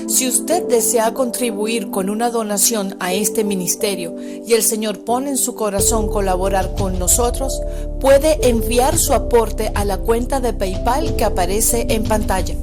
Si usted desea contribuir con una donación a este ministerio y el Señor pone en su corazón colaborar con nosotros, puede enviar su aporte a la cuenta de PayPal que aparece en pantalla.